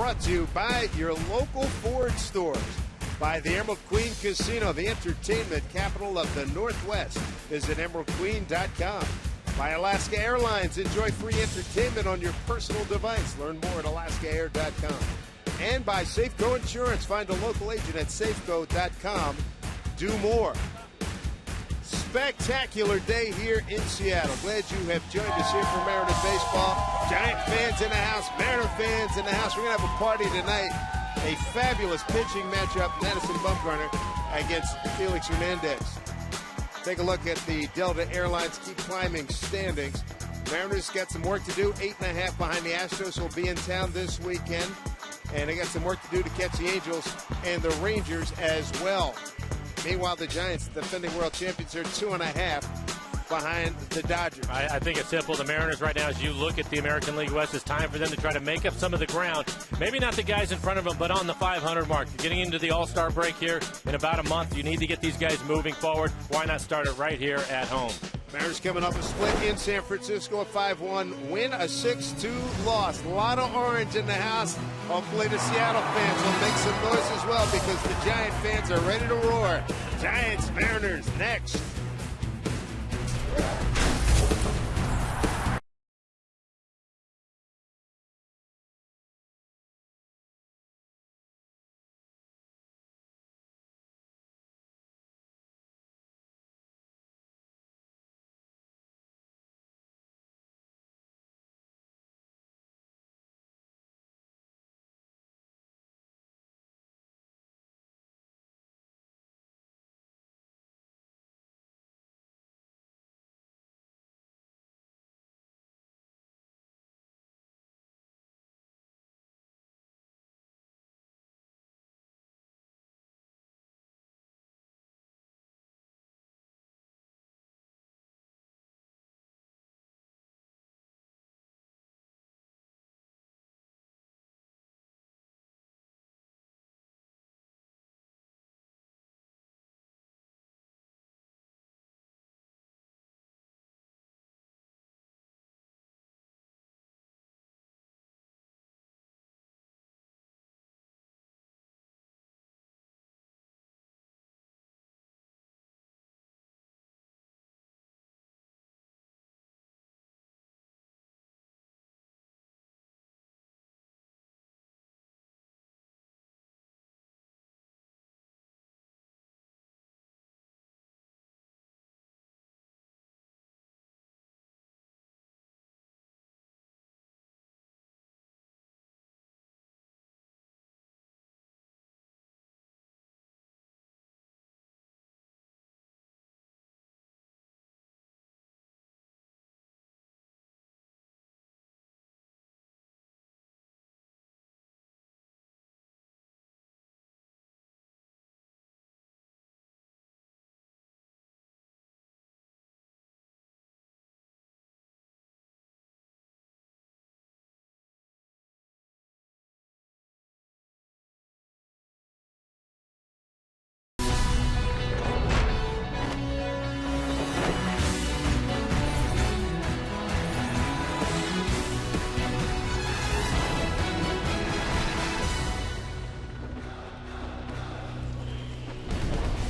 brought to you by your local Ford stores, by the Emerald Queen Casino, the entertainment capital of the Northwest. Visit emeraldqueen.com. By Alaska Airlines, enjoy free entertainment on your personal device. Learn more at alaskaair.com. And by Safeco Insurance, find a local agent at safeco.com. Do more. Spectacular day here in Seattle. Glad you have joined us here for Mariner Baseball. Giant fans in the house, Mariner fans in the house. We're going to have a party tonight. A fabulous pitching matchup, Madison Bumgarner against Felix Hernandez. Take a look at the Delta Airlines keep climbing standings. Mariners got some work to do, 8.5 behind the Astros, will be in town this weekend. And they got some work to do to catch the Angels and the Rangers as well. Meanwhile, the Giants, defending world champions, are 2.5 behind the Dodgers. I think it's simple. The Mariners right now, as you look at the American League West, it's time for them to try to make up some of the ground. Maybe not the guys in front of them, but on the 500 mark. Getting into the All-Star break here in about a month, you need to get these guys moving forward. Why not start it right here at home? Mariners coming off a split in San Francisco, a 5-1 win, a 6-2 loss. A lot of orange in the house. Hopefully the Seattle fans will make some noise as well, because the Giant fans are ready to roar. Giants, Mariners next.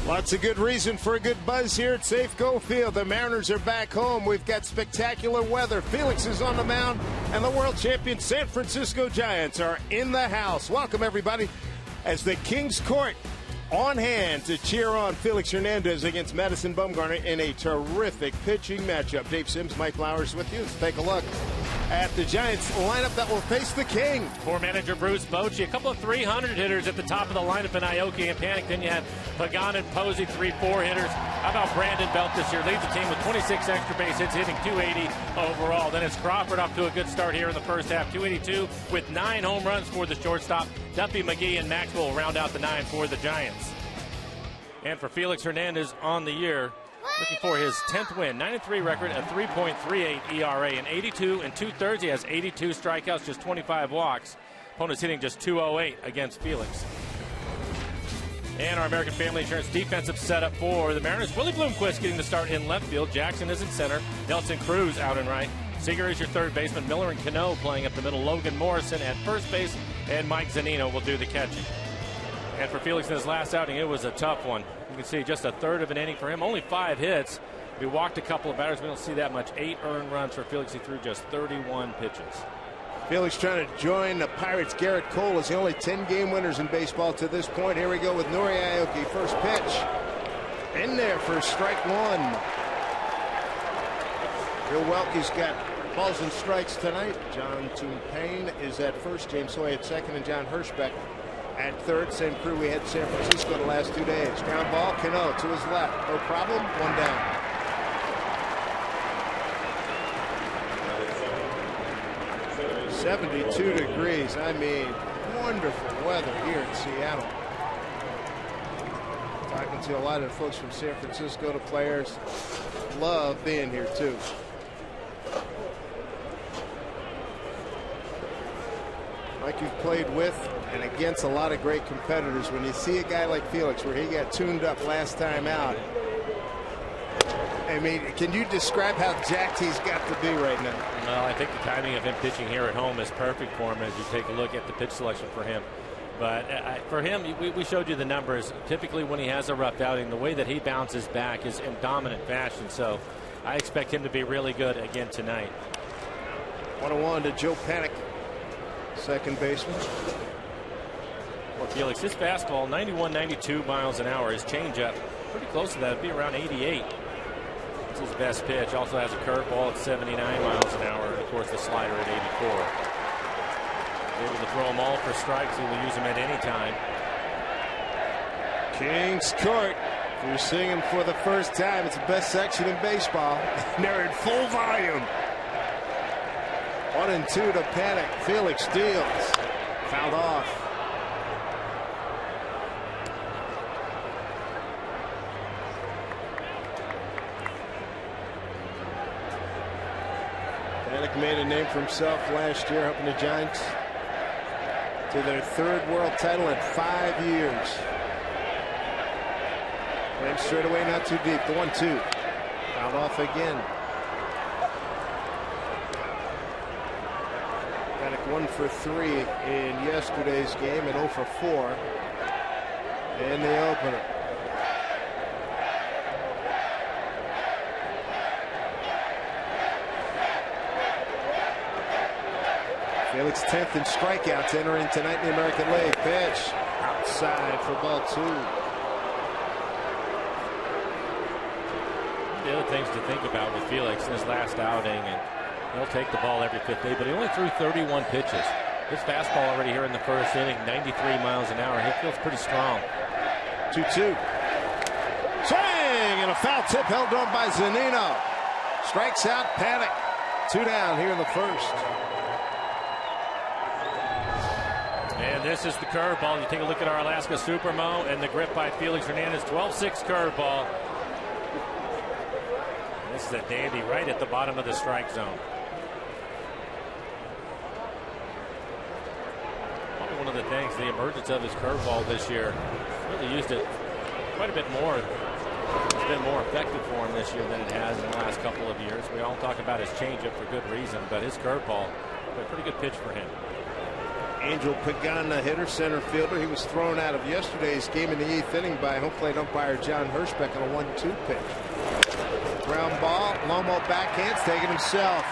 Lots of good reason for a good buzz here at Safeco Field. The Mariners are back home. We've got spectacular weather. Felix is on the mound, and the world champion San Francisco Giants are in the house. Welcome, everybody, as the Kings Court on hand to cheer on Felix Hernandez against Madison Bumgarner in a terrific pitching matchup. Dave Sims, Mike Flowers with you. Let's take a look at the Giants lineup that will face the King. For manager Bruce Bochy, a couple of 300 hitters at the top of the lineup in Aoki and Panic. Then you have Pagan and Posey, 3-4 hitters. How about Brandon Belt this year? Leads the team with 26 extra base hits, hitting 280 overall. Then it's Crawford off to a good start here in the first half, 282 with 9 home runs for the shortstop. Duffy, McGee, and Maxwell round out the 9 for the Giants. And for Felix Hernandez on the year, looking for his 10th win, 9-3 record, a 3.38 ERA, and 82 and 2/3. He has 82 strikeouts, just 25 walks. Opponent's hitting just 208 against Felix. And our American Family Insurance defensive setup for the Mariners. Willie Bloomquist getting the start in left field. Jackson is in center. Nelson Cruz out and right. Seager is your third baseman. Miller and Cano playing up the middle. Logan Morrison at first base. and Mike Zunino will do the catching. And for Felix in his last outing, it was a tough one. You can see just a third of an inning for him, only 5 hits. We walked a couple of batters. We don't see that much. 8 earned runs for Felix. He threw just 31 pitches. Felix trying to join the Pirates. Garrett Cole is the only 10-game winners in baseball to this point. Here we go with Nori Aoki. First pitch. In there for strike 1. Bill Welke's got balls and strikes tonight. John Payne is at first. James Hoy at second. And John Hirschbeck at third. Same crew we had in San Francisco the last 2 days. Ground ball. Cano to his left. No problem. 1 down. 72 degrees. I mean, wonderful weather here in Seattle. Talking to a lot of the folks from San Francisco, the players love being here too. Like you've played with and against a lot of great competitors, when you see a guy like Felix where he got tuned up last time out, I mean, can you describe how jacked he's got to be right now? Well, I think the timing of him pitching here at home is perfect for him as you take a look at the pitch selection for him. But for him, we showed you the numbers. Typically when he has a rough outing, the way that he bounces back is in dominant fashion. So I expect him to be really good again tonight. 1-1 to Joe Panik, second baseman. For Felix, his fastball, 91, 92 miles an hour. His changeup, pretty close to that. It'd be around 88. His best pitch. Also has a curveball at 79 miles an hour, and of course the slider at 84. Able to throw them all for strikes. He will use them at any time. Kings Court. If you're seeing him for the first time, it's the best section in baseball. They're in full volume. 1-2 to Panik. Felix deals. Fouled off. Panik made a name for himself last year, helping the Giants to their 3rd world title in 5 years. And straight away, not too deep. The 1-2. Fouled off again. Panik 1 for 3 in yesterday's game and 0 for 4 in the opener. Felix 10th in strikeouts entering tonight in the American League. Pitch outside for ball 2. The other things to think about with Felix in his last outing, and he'll take the ball every 5th day, but he only threw 31 pitches. His fastball already here in the first inning, 93 miles an hour. He feels pretty strong. 2-2. Swing and a foul tip held on by Zunino. Strikes out Panik. 2 down here in the first. And this is the curveball. You take a look at our Alaska Supermo and the grip by Felix Hernandez. 12-6 curveball. This is a dandy right at the bottom of the strike zone. Probably one of the things, the emergence of his curveball this year, really used it quite a bit more. It's been more effective for him this year than it has in the last couple of years. We all talk about his changeup for good reason, but his curveball, a pretty good pitch for him. Angel Pagana, hitter, center fielder. He was thrown out of yesterday's game in the 8th inning by home plate umpire John Hirschbeck on a 1-2 pitch. Ground ball, Lomo backhands, taking himself.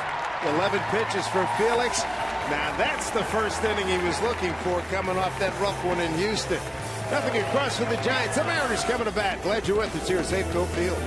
11 pitches for Felix. Now that's the first inning he was looking for, coming off that rough one in Houston. Nothing across for the Giants. The Mariners coming to bat. Glad you're with us here at Safeco Field.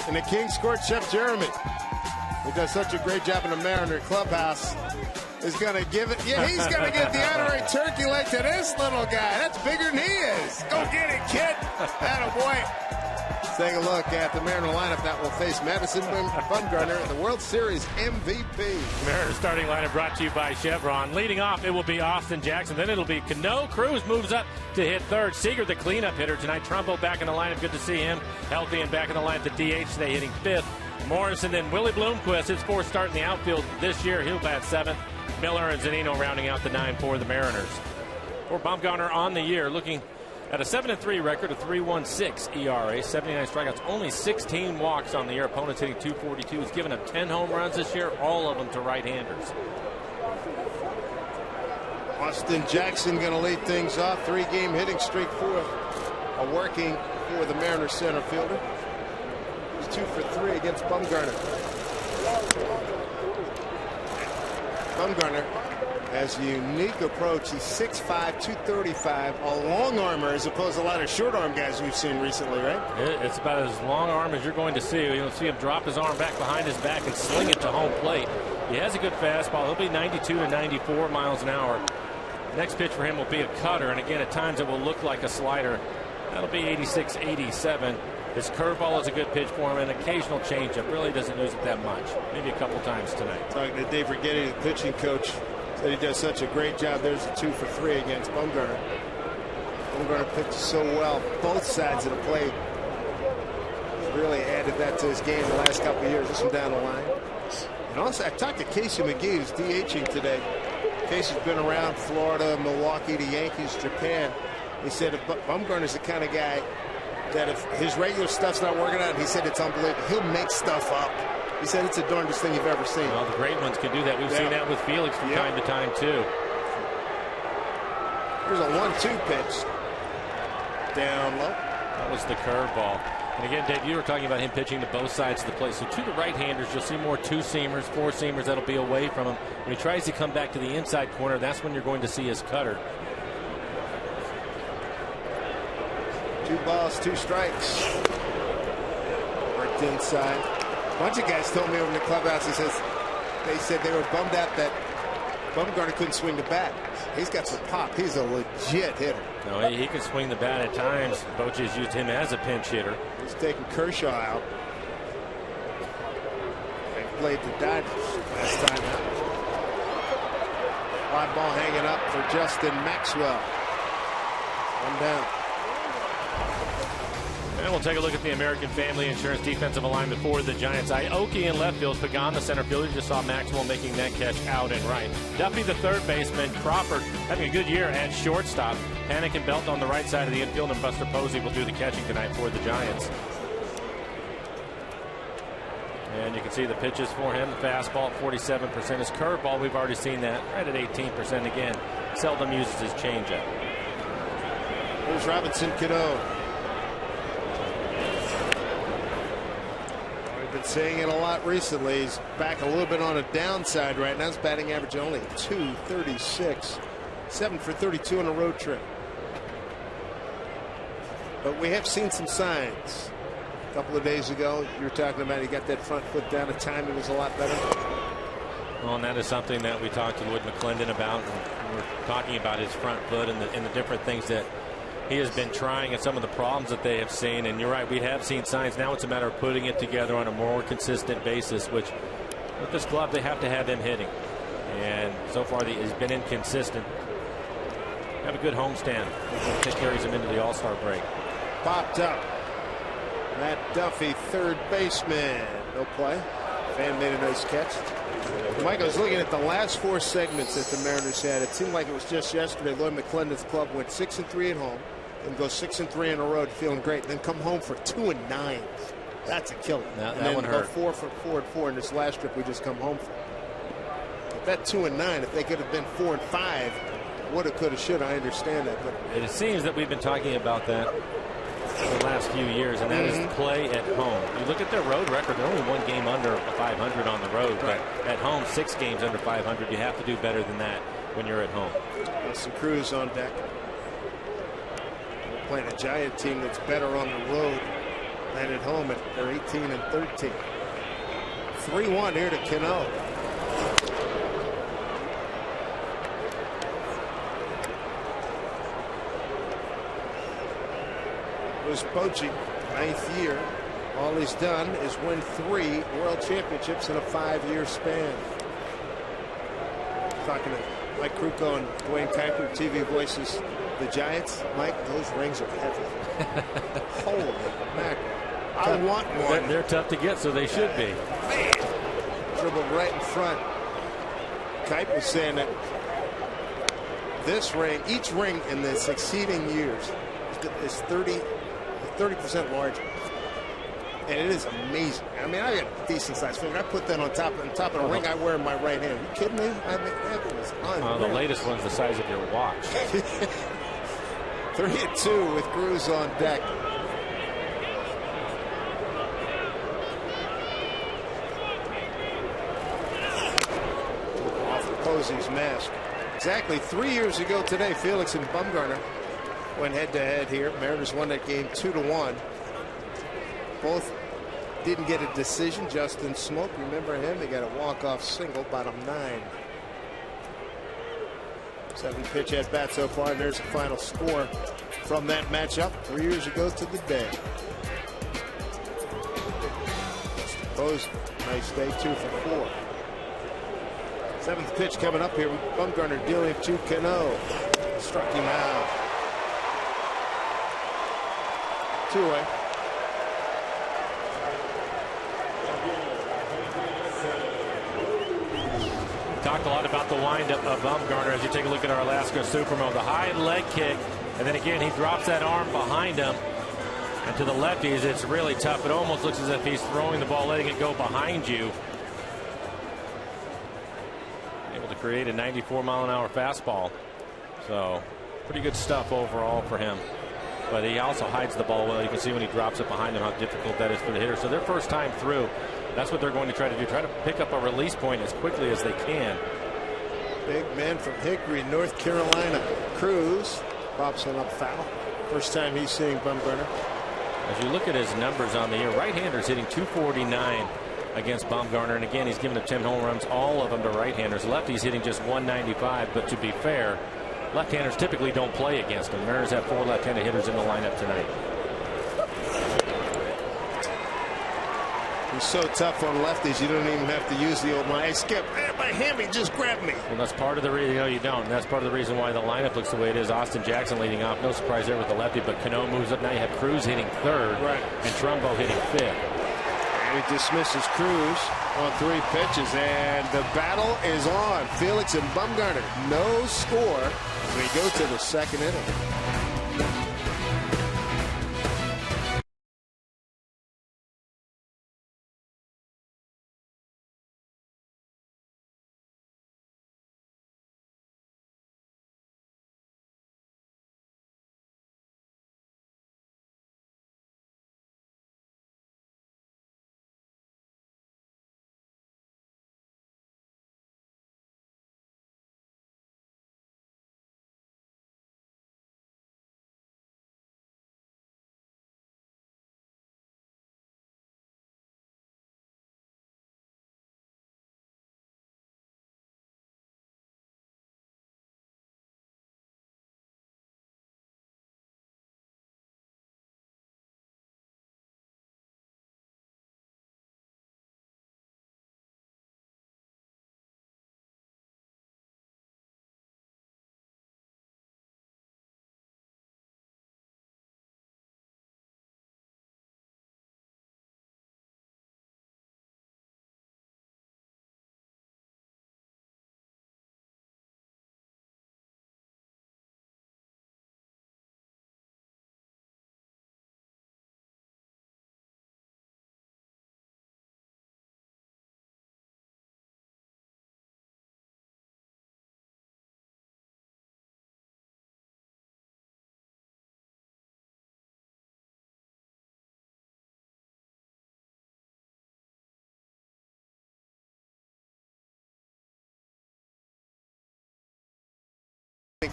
And the King scored Chef Jeremy, who does such a great job in the Mariner clubhouse, is going to give it. Yeah, he's going to give the honorary turkey leg to this little guy. That's bigger than he is. Go get it, kid. Attaboy. Let's take a look at the Mariner lineup that will face Madison Bumgarner, the World Series MVP. Mariner starting lineup brought to you by Chevron. Leading off, it will be Austin Jackson. Then it'll be Cano. Cruz moves up to hit third. Seager, the cleanup hitter tonight. Trumbo back in the lineup. Good to see him healthy and back in the lineup. The DH today hitting fifth. Morrison, then Willie Bloomquist, his fourth start in the outfield this year. He'll bat seventh. Miller and Zunino rounding out the 9 for the Mariners. For Bumgarner on the year, looking at a 7-3 record, a 3.16 ERA, 79 strikeouts, only 16 walks on the year. Opponents hitting .242. He's given up 10 home runs this year, all of them to right-handers. Austin Jackson going to lead things off. 3-game hitting streak for a working for the Mariners center fielder. He's 2 for 3 against Bumgarner. Bumgarner has a unique approach. He's 6'5", 235, a long armor as opposed to a lot of short arm guys we've seen recently, right? It's about as long arm as you're going to see. You'll see him drop his arm back behind his back and sling it to home plate. He has a good fastball. He'll be 92 to 94 miles an hour. Next pitch for him will be a cutter, and again, at times it will look like a slider. That'll be 86, 87. His curveball is a good pitch for him. An occasional changeup. Really doesn't use it that much. Maybe a couple times tonight. Talking to Dave Rigetti, the pitching coach, said he does such a great job. There's a 2 for 3 against Bumgarner. Bumgarner pitches so well both sides of the plate. Really added that to his game the last couple of years. This one down the line. And also, I talked to Casey McGee, who's DHing today. Casey's been around Florida, Milwaukee, the Yankees, Japan. He said if Bumgarner's the kind of guy that if his regular stuff's not working out, he said it's unbelievable. He'll make stuff up. He said it's the darndest thing you've ever seen. Well, the great ones can do that. We've seen that with Felix from time to time, too. Here's a 1-2 pitch. Down low. That was the curveball. And again, Dave, you were talking about him pitching to both sides of the plate. So to the right-handers, you'll see more 2-seamers, 4-seamers that'll be away from him. When he tries to come back to the inside corner, that's when you're going to see his cutter. 2 balls, 2 strikes. Worked inside. A bunch of guys told me over in the clubhouse, they said they were bummed out that Bumgarner couldn't swing the bat. He's got some pop. He's a legit hitter. No, he can swing the bat at times. Bochy has used him as a pinch hitter. He's taking Kershaw out. They played the Dodgers last time out. Fly ball hanging up for Justin Maxwell. 1 down. And we'll take a look at the American Family Insurance defensive alignment for the Giants. Aoki in left field, Pagan the center fielder. You just saw Maxwell making that catch out and right. Duffy the third baseman. Crawford having a good year at shortstop. Panic and Belt on the right side of the infield, and Buster Posey will do the catching tonight for the Giants. And you can see the pitches for him. The fastball at 47%. His curveball, we've already seen that, right at 18% again. Seldom uses his changeup. Here's Robinson Cano. Been saying it a lot recently. He's back a little bit on a downside right now. His batting average only 236. 7 for 32 on a road trip. But we have seen some signs. A couple of days ago, you were talking about he got that front foot down. The timing was a lot better. Well, and that is something that we talked to Wood McClendon about. And we're talking about his front foot and the different things that he has been trying and some of the problems that they have seen. And you're right, we have seen signs. Now it's a matter of putting it together on a more consistent basis, which with this club they have to have him hitting. And so far he's been inconsistent. Have a good homestand. That carries him into the All-Star break. Popped up. Matt Duffy, third baseman. No play. Fan made a nice catch. Mike, I was looking at the last 4 segments that the Mariners had. It seemed like it was just yesterday. Lloyd McClendon's club went 6-3 at home and go 6-3 on the road, feeling great. Then come home for 2-9. That's a killer. That and then one hurt. 4 for 4 in this last trip we just come home from. But that 2-9, if they could have been 4-5, woulda, coulda, shoulda, I understand that. But it seems that we've been talking about that for the last few years, and that is play at home. You look at their road record, they're only 1 game under 500 on the road, but at home 6 games under 500. You have to do better than that when you're at home. Some Cruz on deck. We're playing a Giant team that's better on the road and at home they're 18-13. 3-1 here to Cano. It was Bochy, 9th year. All he's done is win 3 world championships in a 5-year span. Talking to Mike Krukow and Dwayne Kuiper, TV voices, the Giants. Mike, those rings are heavy. Holy mackerel. I want one. They're tough to get, so they should be. Man, dribbled right in front. Kuiper was saying that this ring, each ring in the succeeding years is 30% larger. And it is amazing. I mean, I got a decent sized finger. I put that on top of the ring I wear in my right hand. Are you kidding me? I mean, that was unreal. The latest one's the size of your watch. 3-2 with Cruz on deck. Off of Posey's mask. Exactly 3 years ago today, Felix and Bumgarner went head-to-head here. Mariners won that game 2-1. Both didn't get a decision. Justin Smoke, remember him? He got a walk-off single, bottom 9. 7 pitch at bat so far, and there's the final score from that matchup 3 years ago to the day. Posey, nice day, 2 for 4. 7th pitch coming up here. Bumgarner dealing to Cano. Struck him out. 2-away. Talked a lot about the windup of Bumgarner as you take a look at our Alaska Supermo. The high leg kick, and then again he drops that arm behind him. And to the lefties, it's really tough. It almost looks as if he's throwing the ball, letting it go behind you. Able to create a 94-mile-an-hour fastball. So pretty good stuff overall for him. But he also hides the ball well. You can see when he drops it behind him how difficult that is for the hitter. So their first time through, that's what they're going to try to do. Try to pick up a release point as quickly as they can. Big man from Hickory, North Carolina. Cruz pops one up foul. First time he's seeing Bumgarner. As you look at his numbers on the year, right-handers hitting .249 against Bumgarner. And again, he's given up 10 home runs, all of them to right-handers. Lefties hitting just .195. But to be fair, left-handers typically don't play against them. Mariners have 4 left-handed hitters in the lineup tonight. He's so tough on lefties, you don't even have to use the old line. Hey, Skip, my hammy just grabbed me. Well, that's part of the reason. No, you don't. And that's part of the reason why the lineup looks the way it is. Austin Jackson leading off. No surprise there with the lefty, but Cano moves up. Now you have Cruz hitting 3rd, right, and Trumbo hitting 5th. And he dismisses Cruz on 3 pitches, and the battle is on. Felix and Bumgarner, no score as we go to the 2nd inning.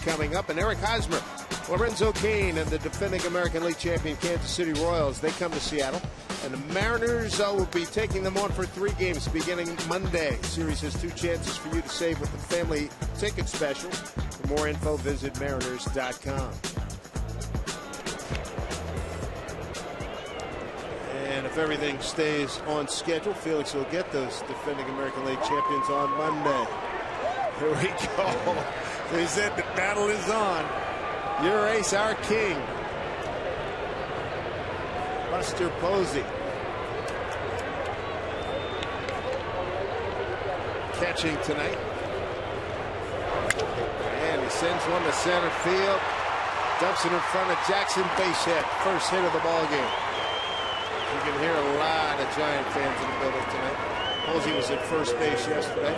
Coming up, and Eric Hosmer Lorenzo Cain and the defending American League champion Kansas City Royals, they come to Seattle. And the Mariners will be taking them on for 3 games beginning Monday. Series has 2 chances for you to save with the family ticket special. For more info, visit mariners.com. And if everything stays on schedule, Felix will get those defending American League champions on Monday. Here we go. They said the battle is on. Your ace, our king. Buster Posey. Catching tonight. And he sends one to center field. Dumps it in front of Jackson. Base hit. First hit of the ball game. You can hear a lot of Giant fans in the building tonight. Posey was at first base yesterday.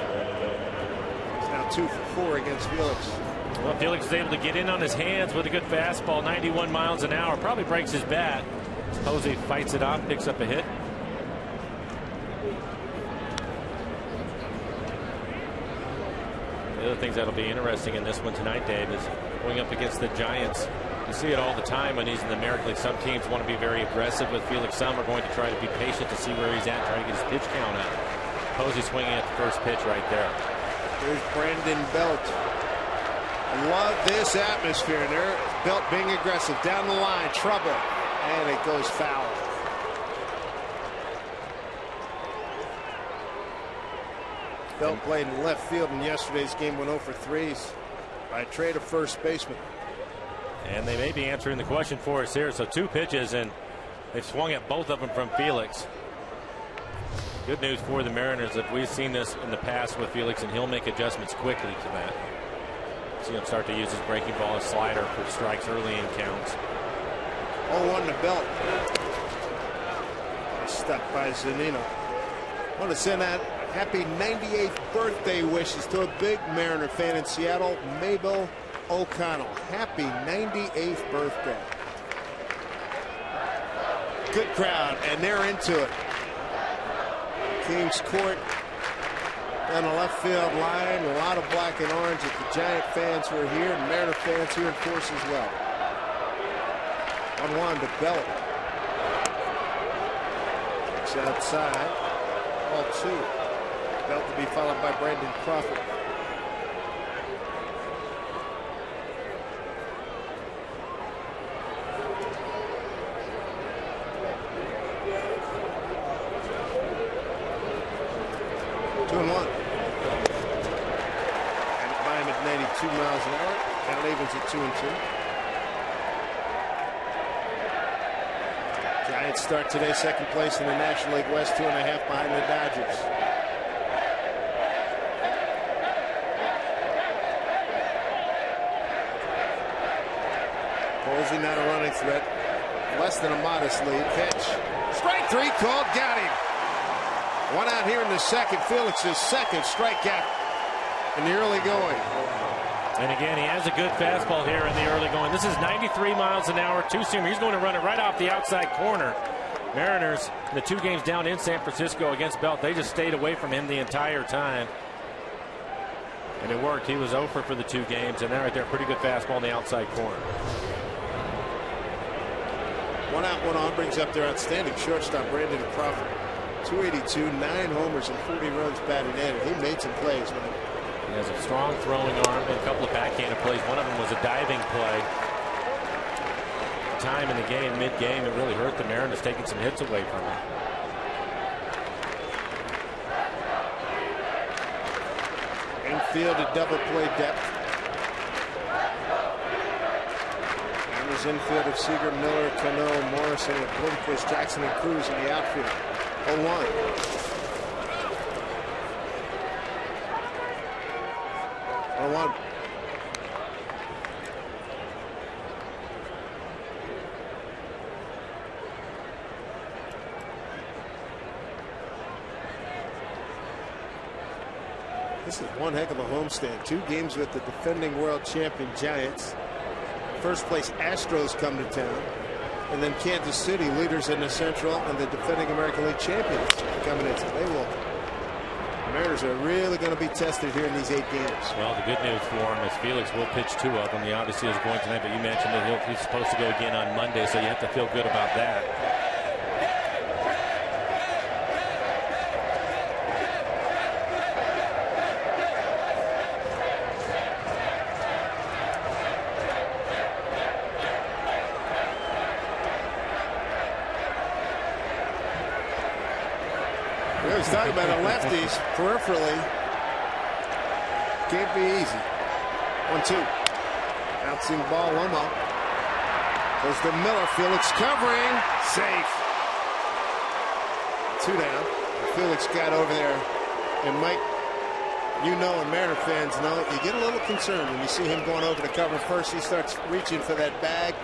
He's now 2 for 4 against Felix. Well, Felix is able to get in on his hands with a good fastball, 91 miles an hour. Probably breaks his bat. Posey fights it off, picks up a hit. The other things that'll be interesting in this one tonight, Dave, is going up against the Giants. You see it all the time when he's in the American League. Some teams want to be very aggressive with Felix. Some are going to try to be patient to see where he's at, trying to get his pitch count up. Posey swinging at the first pitch right there. There's Brandon Belt. Love this atmosphere. There, Belt being aggressive down the line, trouble, and it goes foul. Belt played in left field in yesterday's game, went 0 for 3s by trade of first baseman. And they may be answering the question for us here. So 2 pitches, and they've swung at both of them from Felix. Good news for the Mariners that we've seen this in the past with Felix, and he'll make adjustments quickly to that. See him start to use his breaking ball, his slider for strikes early in counts. 0-1 to Belt. Stuck by Zunino. I want to send out happy 98th birthday wishes to a big Mariner fan in Seattle, Mabel O'Connell. Happy 98th birthday. Good crowd, and they're into it. Kings Court down the left field line. A lot of black and orange at the Giant fans who are here, and Mariner fans here in force as well. 1-1 to Belt. It's outside. Ball 2. Belt to be followed by Brandon Crawford. Miles an hour. Count evens at 2-2. Giants start today second place in the National League West, 2.5 behind the Dodgers. Posey not a running threat. Less than a modest lead. Pitch. Strike 3 called. Got him. 1 out here in the second. Felix's second strikeout in the early going. And again, he has a good fastball here in the early going. This is 93 miles an hour, 2-seamer. He's going to run it right off the outside corner. Mariners, the 2 games down in San Francisco against Belt, they just stayed away from him the entire time. And it worked. He was over for the 2 games, and that right there, pretty good fastball in the outside corner. 1 out, 1 on brings up their outstanding shortstop, Brandon Crawford. 282, 9 homers, and 40 runs batted in. He made some plays with him. He has a strong throwing arm and a couple of backhanded plays. One of them was a diving play. Time in the game, mid-game, it really hurt the Mariners, taking some hits away from him. Infield a double play depth. Mariners infield of Seager, Miller, Cano, Morrison, with Bloomquist, Jackson, and Cruz in the outfield. 0-1. This is one heck of a homestand. 2 games with the defending world champion Giants. First place Astros come to town. And then Kansas City, leaders in the Central, and the defending American League champions coming in. So they will. The Mariners Mariners are really going to be tested here in these 8 games. Well, the good news for him is Felix will pitch 2 of them. He obviously is going tonight, but you mentioned that he's supposed to go again on Monday, so you have to feel good about that. He's talking about the lefties peripherally. Can't be easy. 1-2. Bouncing ball, Lomo. Goes to Miller. Felix covering. Safe. 2 down. Felix got over there. And Mike, you know, and Mariner fans know, you get a little concerned when you see him going over to cover first. He starts reaching for that bag.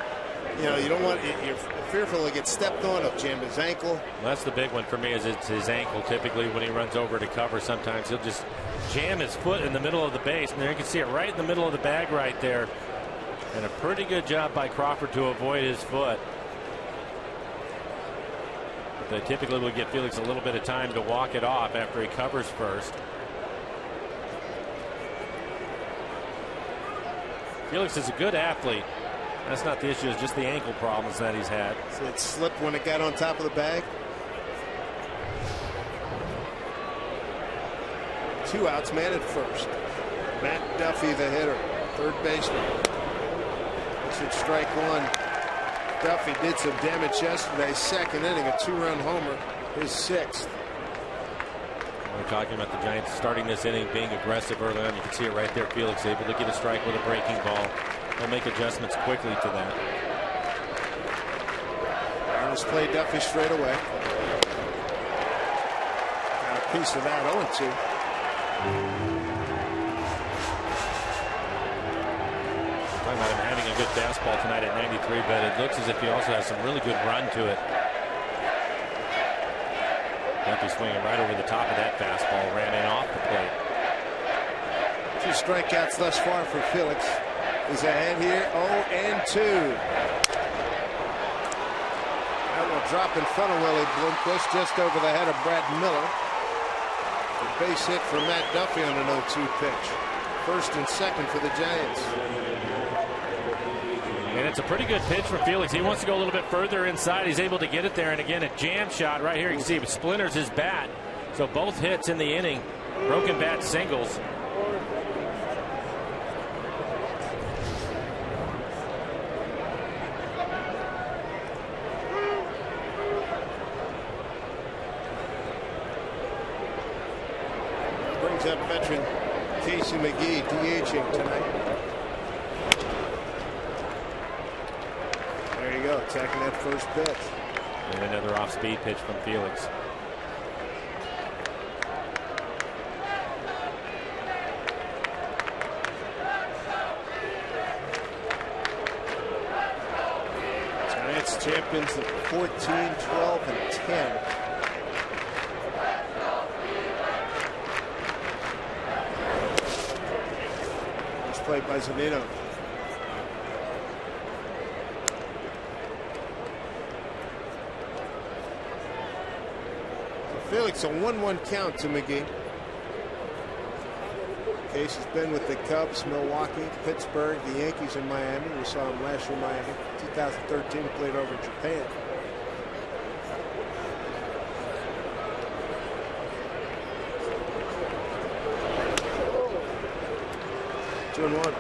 You know, you don't want, you're fearful he gets stepped on, he'll jam his ankle. Well, that's the big one for me, is it's his ankle. Typically when he runs over to cover, sometimes he'll just jam his foot in the middle of the base, and there you can see it right in the middle of the bag right there. And a pretty good job by Crawford to avoid his foot. But they typically will give Felix a little bit of time to walk it off after he covers first. Felix is a good athlete. That's not the issue, it's just the ankle problems that he's had. So it slipped when it got on top of the bag. 2 outs, man at first. Matt Duffy, the hitter, third baseman. This should strike 1. Duffy did some damage yesterday. Second inning, a 2-run homer, his 6th. We're talking about the Giants starting this inning, being aggressive early on. You can see it right there. Felix able to get a strike with a breaking ball. They'll make adjustments quickly to that. Let's play Duffy straight away. Got a piece of that. 0-2. Talking about him having a good fastball tonight at 93, but it looks as if he also has some really good run to it. Duffy swinging right over the top of that fastball, ran in off the plate. 2 strikeouts thus far for Felix. He's ahead here, 0-2. That will drop in front of Willie Bloomquist, just over the head of Brad Miller. A base hit for Matt Duffy on an 0-2 pitch. First and second for the Giants. And it's a pretty good pitch for Felix. He wants to go a little bit further inside. He's able to get it there. And again, a jam shot right here. You can see it splinters his bat. So both hits in the inning. Broken bat singles. Brings up veteran Casey McGee, DHing tonight. There you go, attacking that first pitch. And another off-speed pitch from Felix. Giants champions at 14, 12, and 10. Played by Zunino. Felix, a 1-1 count to McGee. Case has been with the Cubs, Milwaukee, Pittsburgh, the Yankees, and Miami. We saw him last year in Miami. 2013, he played over in Japan. Two and 1.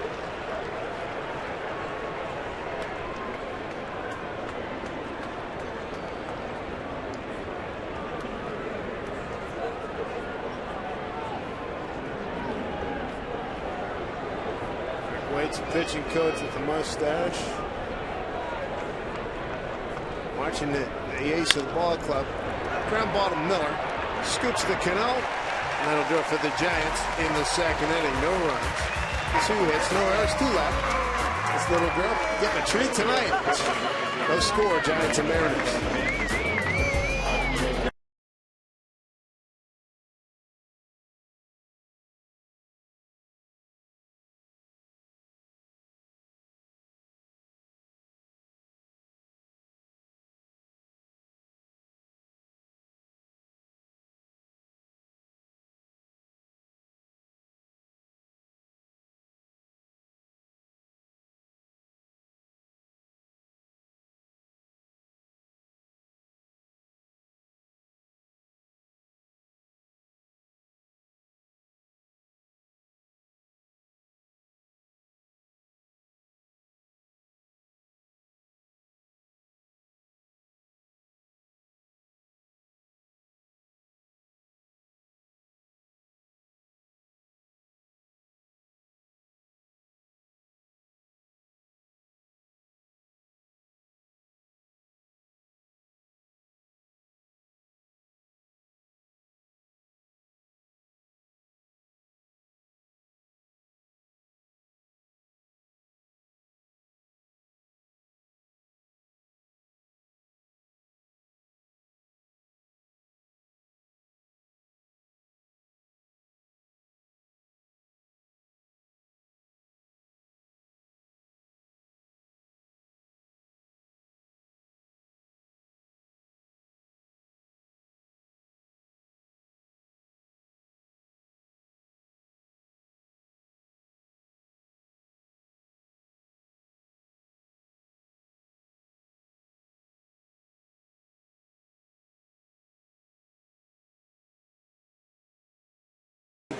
Waits a pitching coach with the mustache. Watching the ace of the ball club. Ground ball to Miller. Scoops the Cano. And that'll do it for the Giants in the second inning. No runs. 2 hits, no errors, 2 left. This little girl getting a treat tonight. No score, Giants and Mariners.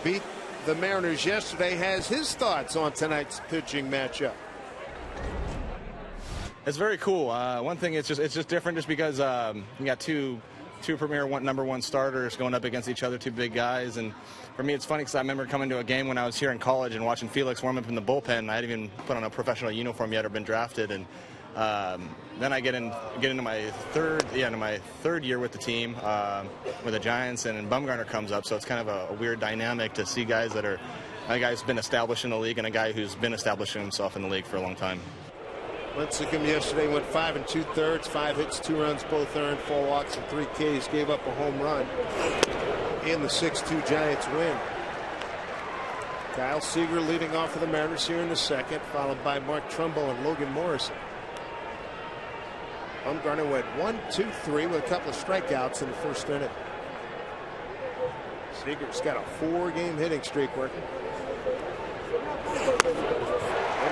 beat the Mariners yesterday, has his thoughts on tonight's pitching matchup. It's very cool. One thing, it's just different just because you got two premier number one starters going up against each other, two big guys. And for me, it's funny because I remember coming to a game when I was here in college and watching Felix warm up in the bullpen. I hadn't even put on a professional uniform yet or been drafted. And then I get into my third year with the team with the Giants, and Bumgarner comes up. So it's kind of a weird dynamic to see guys that are a guy who's been established in the league and a guy who's been establishing himself in the league for a long time. Lincecum yesterday went 5 2/3, 5 hits, 2 runs, both earned, 4 walks, and 3 Ks. Gave up a home run in the 6-2 Giants win. Kyle Seager leading off for the Mariners here in the second, followed by Mark Trumbo and Logan Morrison. Bumgarner went 1, 2, 3 with a couple of strikeouts in the first inning. Seager's got a 4-game hitting streak working.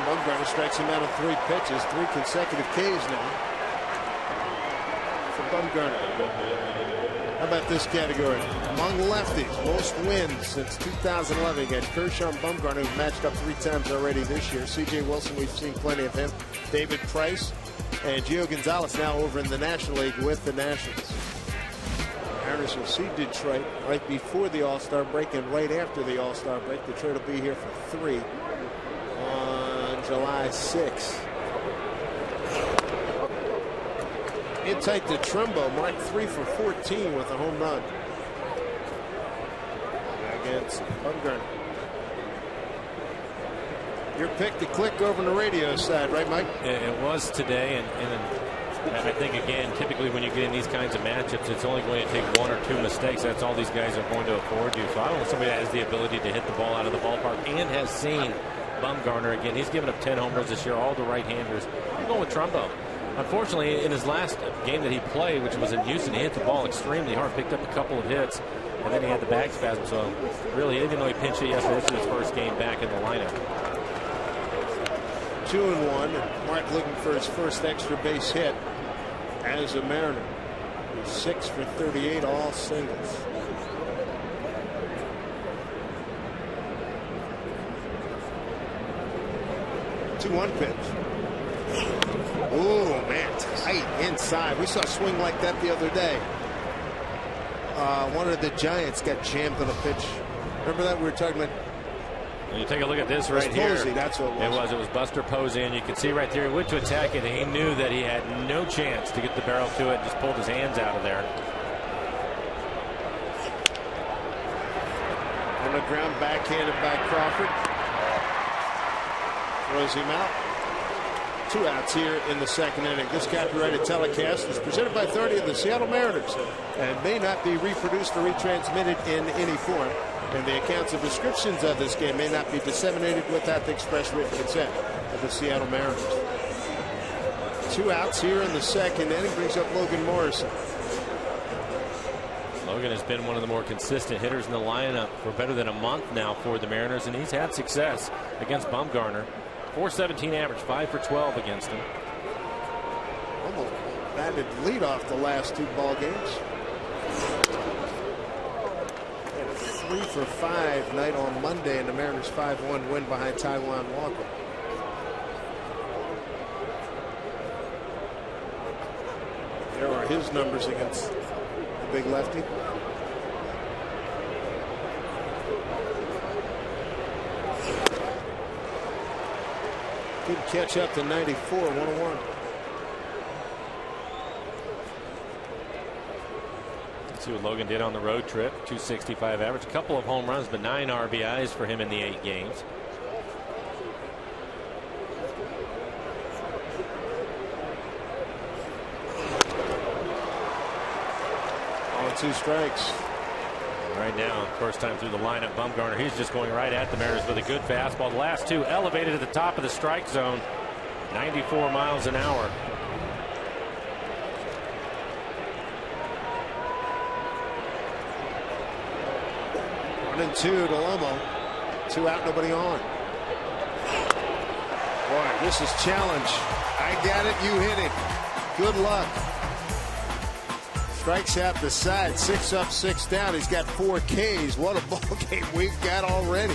Bumgarner strikes him out on 3 pitches, 3 consecutive Ks now for Bumgarner. How about this category? Among lefties, most wins since 2011. You got Kershaw and Bumgarner, who've matched up 3 times already this year. C.J. Wilson, we've seen plenty of him. David Price and Gio Gonzalez now over in the National League with the Nationals. Mariners will see Detroit right before the All-Star break and right after the All-Star break. Detroit will be here for 3 on July 6th. In tight to Trumbo, marked 3 for 14 with a home run against Bumgarner. Your pick to click over on the radio side, right, Mike? It was today, and I think, again, typically when you get in these kinds of matchups, it's only going to take 1 or 2 mistakes. That's all these guys are going to afford you. So I don't know somebody that has the ability to hit the ball out of the ballpark and has seen Bumgarner again. He's given up 10 home runs this year, all the right-handers. I'm going with Trumbo. Unfortunately, in his last game that he played, which was in Houston, he hit the ball extremely hard, picked up a couple of hits, and then he had the back spasm. So really, even though he pinched hit yesterday, this is his first game back in the lineup. 2-1. Mark looking for his first extra base hit as a Mariner. He's 6 for 38, all singles. One pitch. Oh man, tight inside. We saw a swing like that the other day. One of the Giants got jammed on a pitch. Remember that? We were talking about. You take a look at this right here. Posey, that's what it was. It was Buster Posey, and you can see right there he went to attack it, and he knew that he had no chance to get the barrel to it. Just pulled his hands out of there. On the ground, backhanded by Crawford. Throws him out. 2 outs here in the second inning. This copyrighted telecast is presented by authority of the Seattle Mariners and may not be reproduced or retransmitted in any form. And the accounts and descriptions of this game may not be disseminated without the express written consent of the Seattle Mariners. 2 outs here in the second inning brings up Logan Morrison. Logan has been one of the more consistent hitters in the lineup for better than a month now for the Mariners, and he's had success against Bumgarner. .417 average, 5 for 12 against him. Almost batted leadoff the last 2 ball games. And a 3 for 5 night on Monday, and the Mariners 5-1 win behind Taijuan Walker. There are his numbers against the big lefty. Good catch up to 94, 101. Let's see what Logan did on the road trip. .265 average, a couple of home runs, but 9 RBIs for him in the 8 games. On 2 strikes. Right now, first time through the lineup, Bumgarner, he's just going right at the Mariners with a good fastball. The last 2 elevated at the top of the strike zone, 94 miles an hour. One and 2 to Lomo. 2 out, nobody on. Boy, this is challenge. I got it, you hit it. Good luck. Strikes out the side, 6 up, 6 down. He's got 4 Ks. What a ball game we've got already.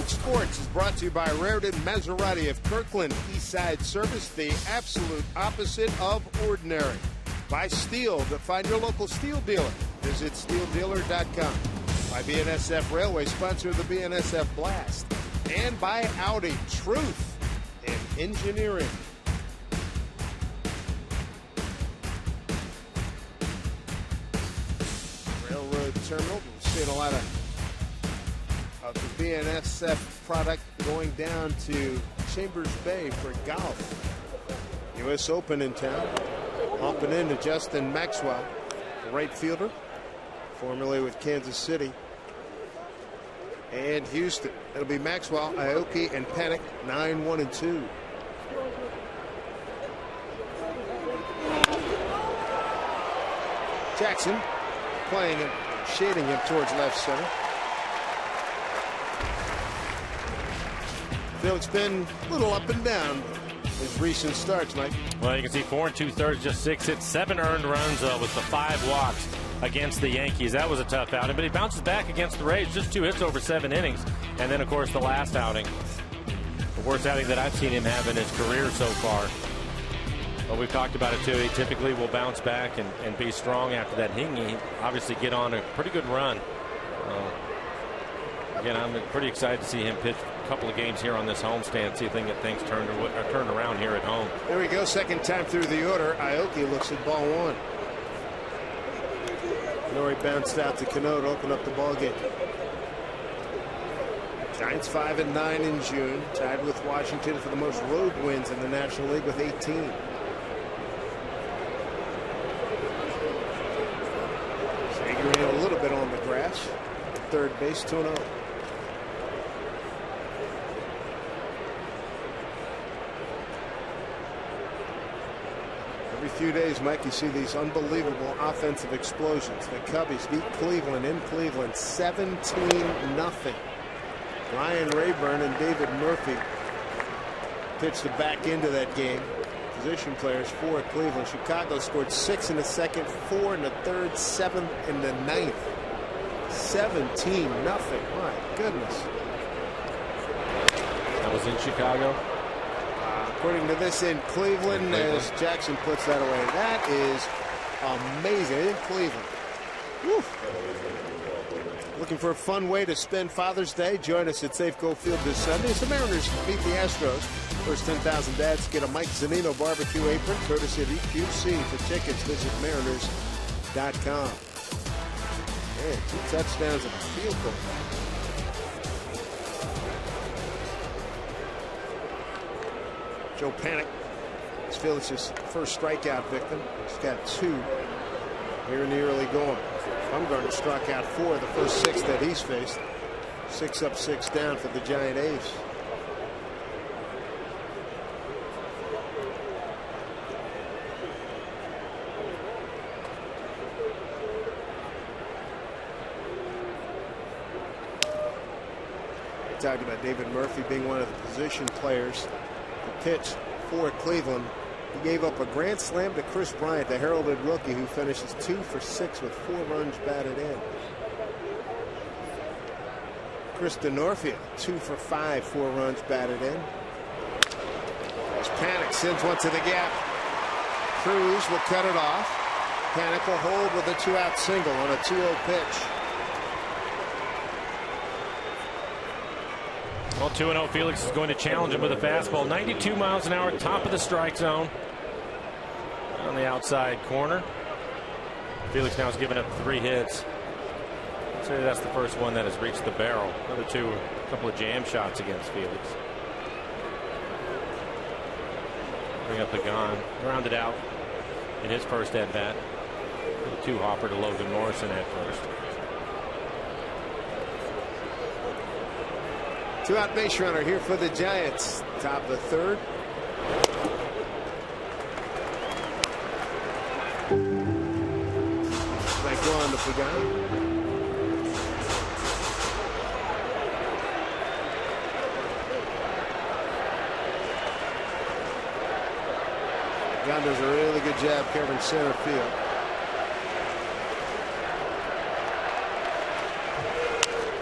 Sports is brought to you by Raritan Maserati of Kirkland. Eastside Service, the absolute opposite of ordinary. By Steel, find your local Steel dealer. Visit steeldealer.com. By BNSF Railway, sponsor of the BNSF Blast. And by Audi, truth in engineering. Railroad Terminal, we're seeing a lot of the BNSF product going down to Chambers Bay for golf. U.S. Open in town. Bumping into Justin Maxwell, the right fielder, formerly with Kansas City and Houston. It'll be Maxwell, Aoki, and Panic, 9-1 and 2. Jackson playing him, shading him towards left center. So it's been a little up and down his recent starts, Mike. Well, you can see 4 2/3, just 6 hits, 7 earned runs with the 5 walks against the Yankees. That was a tough outing, but he bounces back against the Rays, just 2 hits over 7 innings. And then, of course, the last outing, the worst outing that I've seen him have in his career so far. But we've talked about it, too. He typically will bounce back and be strong after that. He obviously get on a pretty good run. Again, I'm pretty excited to see him pitch a couple of games here on this homestand, see if they can get things turned around here at home. There we go, second time through the order. Aoki looks at ball 1. Nori bounced out to Cano to open up the ball game. Giants 5-9 in June, tied with Washington for the most road wins in the National League with 18. Figuring a little bit on the grass. Third base, 2-0. Every few days, Mike, you see these unbelievable offensive explosions. The Cubbies beat Cleveland in Cleveland 17-0. Ryan Rayburn and David Murphy pitched the back end of that game. Position players for Cleveland. Chicago scored 6 in the second, 4 in the third, 7 in the ninth. 17-0. My goodness. That was in Chicago. According to this, in Cleveland, as Jackson puts that away. That is amazing. In Cleveland. Woo. Looking for a fun way to spend Father's Day? Join us at Safeco Field this Sunday as the Mariners beat the Astros. First 10,000 dads get a Mike Zunino barbecue apron, courtesy of EQC. For tickets, visit mariners.com. Man, 2 touchdowns and a field goal. Joe Panik is Felix's first strikeout victim. He's got 2 here in the early going. Bumgarner struck out 4 the first 6 that he's faced. 6 up, 6 down for the Giant Ace. Talked about David Murphy being one of the position players to pitch for Cleveland. He gave up a grand slam to Chris Bryant, the heralded rookie, who finishes 2 for 6 with 4 runs batted in. Chris DeNorfia, 2 for 5, 4 runs batted in. As Panik sends one to the gap. Cruz will cut it off. Panik will hold with a 2-out single on a 2-0 pitch. Well, 2-0. Felix is going to challenge him with a fastball. 92 miles an hour, top of the strike zone. On the outside corner. Felix now has given up 3 hits. I'd say that's the first one that has reached the barrel. Another 2, a couple of jam shots against Felix. Bring up Pagan. Grounded out in his first at bat. 2-hopper to Logan Morrison at first. 2-out base runner here for the Giants. Top of the 3rd. Strike 1 to Pagan. Pagan does a really good job covering center field.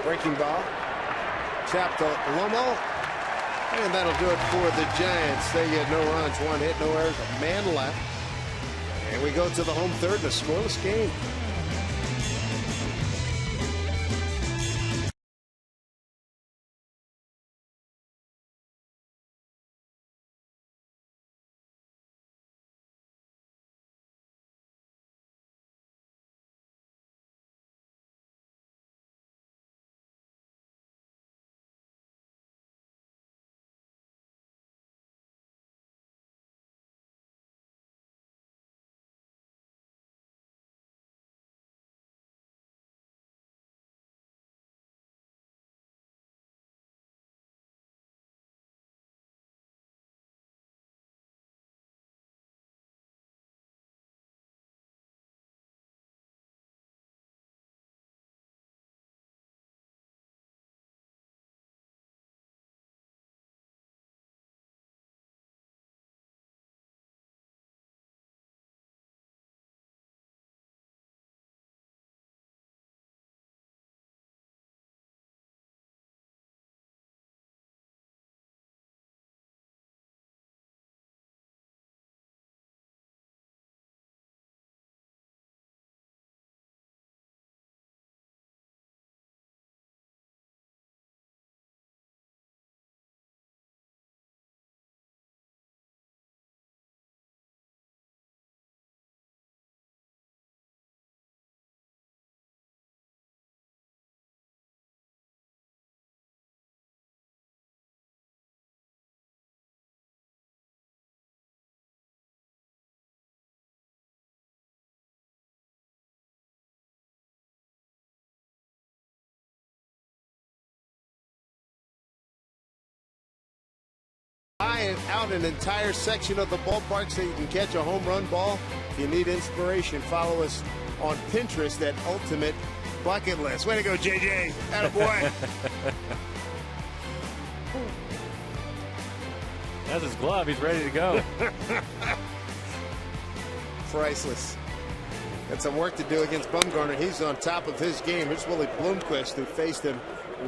Breaking ball. Chopped to Lomo, and that'll do it for the Giants. They get no runs, 1 hit, no errors, a man left. And we go to the home 3rd in a scoreless game. Out an entire section of the ballpark so you can catch a home run ball. If you need inspiration, follow us on Pinterest at Ultimate Bucket List. Way to go, JJ. Attaboy. That's his glove. He's ready to go. Priceless. Got some work to do against Bumgarner. He's on top of his game. Here's Willie Bloomquist, who faced him.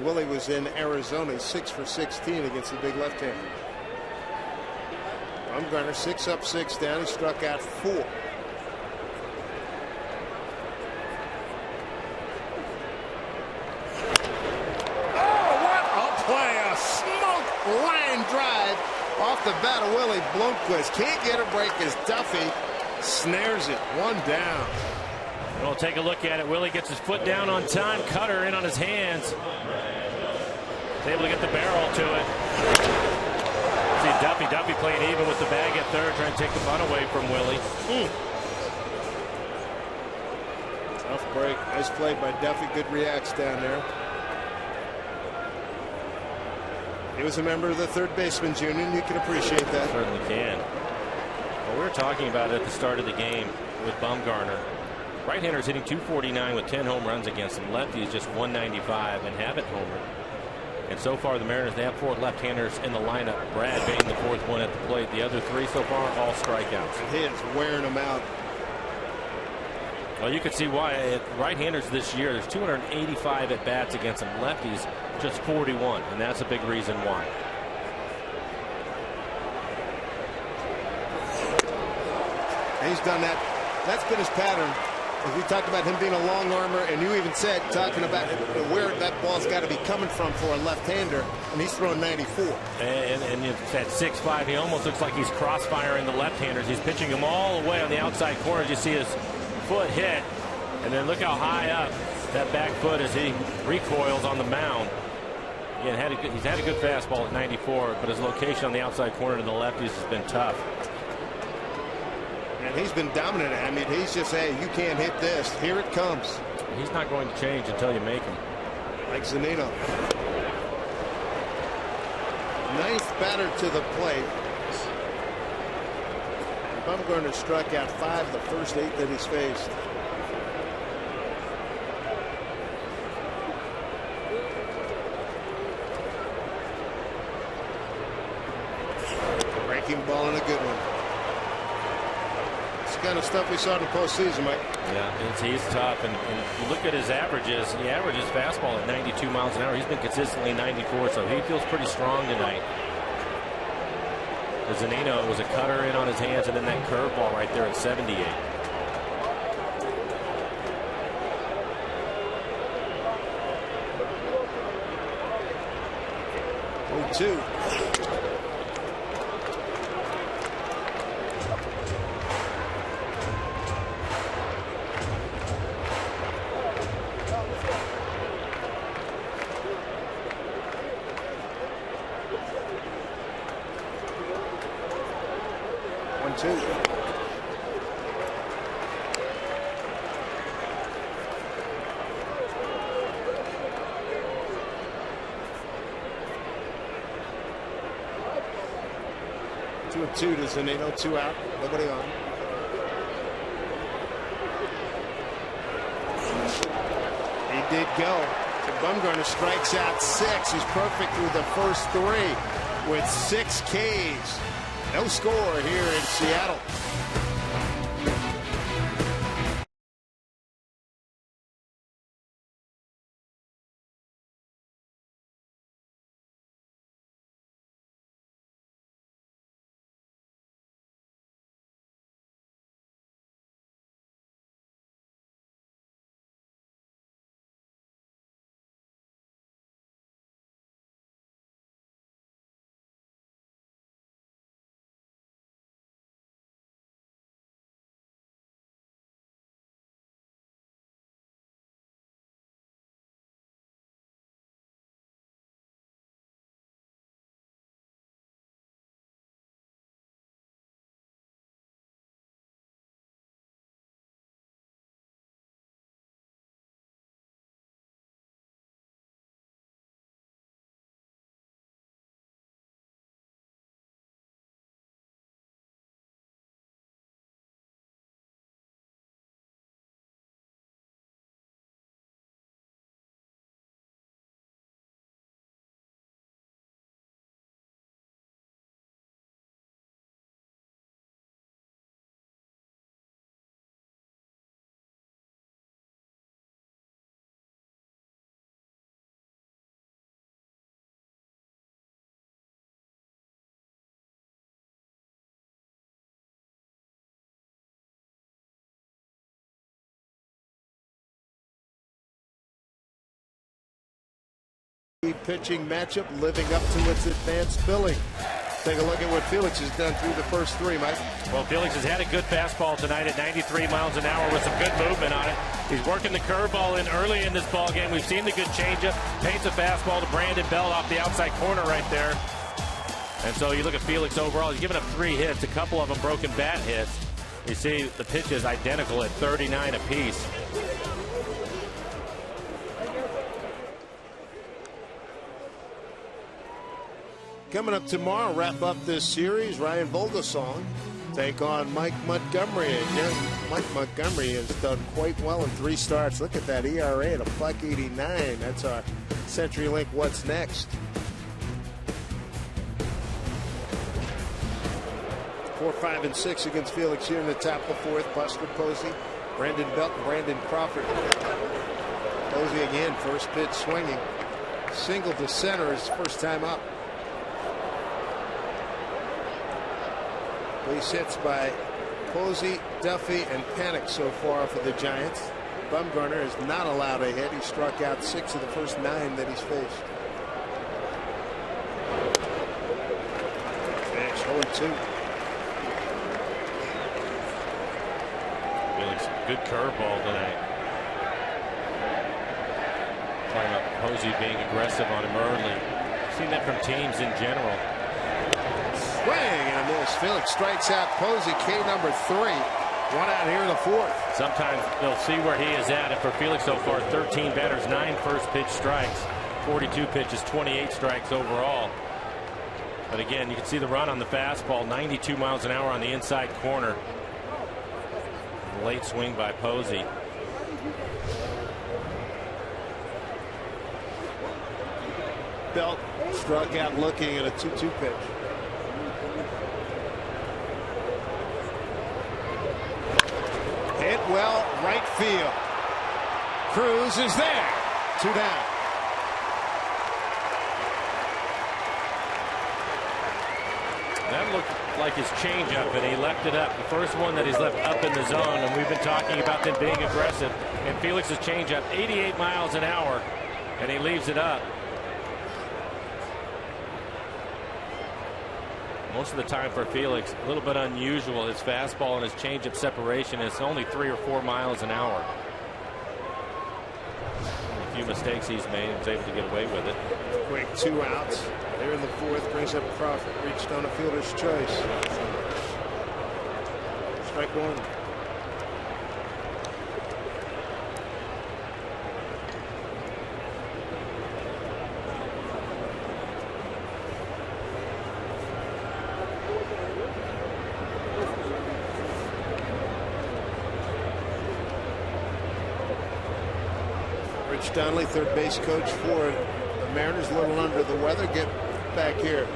Willie was in Arizona. 6 for 16 against the big left-hander. Bumgarner 6 up, 6 down. He struck out 4. Oh, what a play! A smoke line drive off the bat of Willie Bloomquist. Can't get a break as Duffy snares it. 1 down. We'll take a look at it. Willie gets his foot down on time. Cutter in on his hands. He's able to get the barrel to it. See Duffy playing even with the bag at third, trying to take the bunt away from Willie. Tough break. Nice play by Duffy. Good reacts down there. He was a member of the third baseman's union. You can appreciate that. Certainly can. Well, we were talking about it at the start of the game with Bumgarner. Right-handers hitting .249 with 10 home runs against him. Lefties just .195 and haven't homered. And so far, the Mariners, they have 4 left-handers in the lineup. Brad being the 4th one at the plate. The other 3 so far, all strikeouts. He is wearing them out. Well, you can see why. Right-handers this year, there's 285 at-bats against them. Lefties, just 41, and that's a big reason why. And he's done that. That's been his pattern. As we talked about him being a long armor, and you even said, talking about where that ball's got to be coming from for a left-hander, and he's throwing 94. And at 6'5", he almost looks like he's crossfiring the left-handers. He's pitching them all the way on the outside corners. You see his foot hit, and then look how high up that back foot as he recoils on the mound. Again, he's had a good fastball at 94, but his location on the outside corner to the lefties has been tough. And he's been dominant. I mean, he's just saying, you can't hit this. Here it comes. He's not going to change until you make him. Like Zunino. 9th batter to the plate. Bumgarner struck out 5 the first 8 that he's faced. Breaking ball and a good one. Kind of stuff we saw in the postseason, Mike. Yeah, he's tough, and you look at his averages. He averages fastball at 92 miles an hour. He's been consistently 94, so he feels pretty strong tonight. For Zunino, it was a cutter in on his hands, and then that curveball right there at 78. Oh, 2. Two to Zunino, 2 out, nobody on. He did go. So Bumgarner strikes out 6. He's perfect through the first 3 with 6 Ks. No score here in Seattle. Pitching matchup living up to its advanced billing. Take a look at what Felix has done through the first 3, Mike. Well, Felix has had a good fastball tonight at 93 miles an hour with some good movement on it. He's working the curveball in early in this ball game. We've seen the good changeup. Paints a fastball to Brandon Bell off the outside corner right there. And so you look at Felix overall, he's given up 3 hits, a couple of them broken bat hits. You see the pitch is identical at 39 apiece. Coming up tomorrow, wrap up this series, Ryan Vogelsong take on Mike Montgomery. And Mike Montgomery has done quite well in 3 starts. Look at that ERA at a .89. That's our CenturyLink What's Next. 4, 5, and 6 against Felix here in the top of the 4th. Buster Posey, Brandon Belt, and Brandon Crawford. Posey again, first pitch swinging. Single to center his first time up. Base hits by Posey, Duffy, and Panic so far for the Giants. Bumgarner is not allowed a hit. He struck out 6 of the first 9 that he's faced. Next, 0-2. Felix, good curveball tonight. Talking about Posey being aggressive on him early. Seen that from teams in general. Swing and a miss. Felix strikes out Posey, K number 3. 1 out here in the 4th. Sometimes they'll see where he is at. And for Felix so far, 13 batters, 9 first pitch strikes, 42 pitches, 28 strikes overall. But again, you can see the run on the fastball, 92 miles an hour on the inside corner. Late swing by Posey. Belt struck out looking at a 2-2 pitch. Hit well, right field. Cruz is there. 2 down. That looked like his changeup, and he left it up. The first one that he's left up in the zone, and we've been talking about them being aggressive. And Felix's changeup, 88 miles an hour, and he leaves it up. Most of the time for Felix, a little bit unusual. His fastball and his changeup separation is only 3 or 4 miles an hour. A few mistakes he's made, and he's able to get away with it. Quick 2 outs. There in the 4th, brings up Crawford. Reached on a fielder's choice. Strike 1. Rich Donnelly, third base coach for the Mariners, a little under the weather. Get back here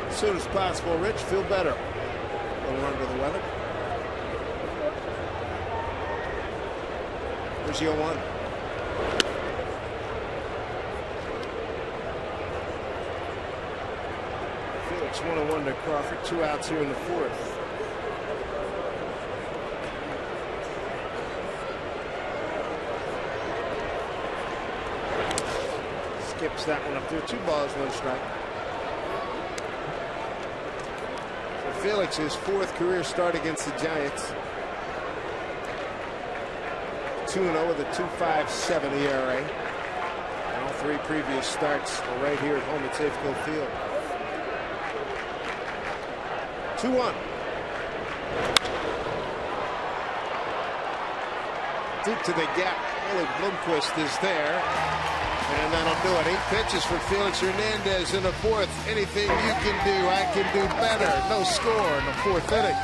as soon as possible. Rich, feel better. A little under the weather. Here's the 0-1. Felix 1-1 to Crawford. 2 outs here in the 4th. Skips that one up there. 2 balls, 1 strike. So Felix's 4th career start against the Giants. 2-0 with a 2.57 ERA. All 3 previous starts were right here at home at Safeco Field. 2-1. Deep to the gap. Willie Bloomquist is there. And that'll do it. 8 pitches for Felix Hernandez in the 4th. Anything you can do, I can do better. No score in the 4th inning.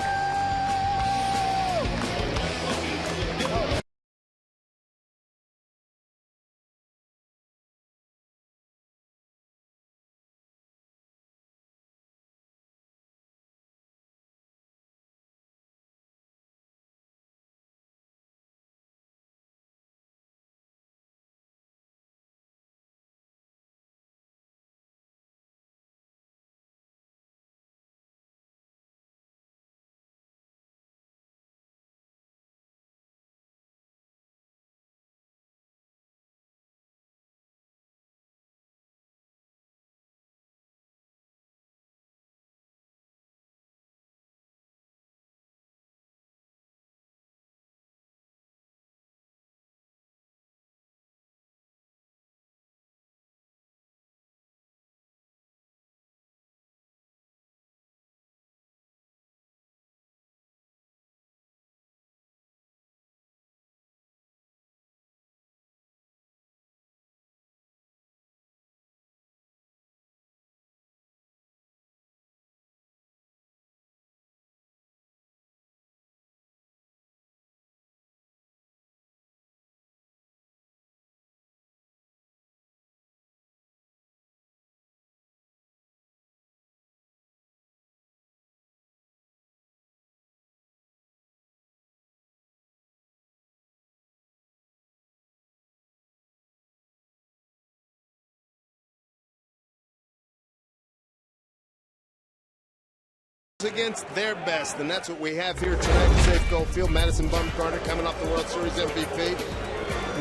against their best, and that's what we have here tonight at Safeco Field. Madison Bumgarner coming off the World Series MVP.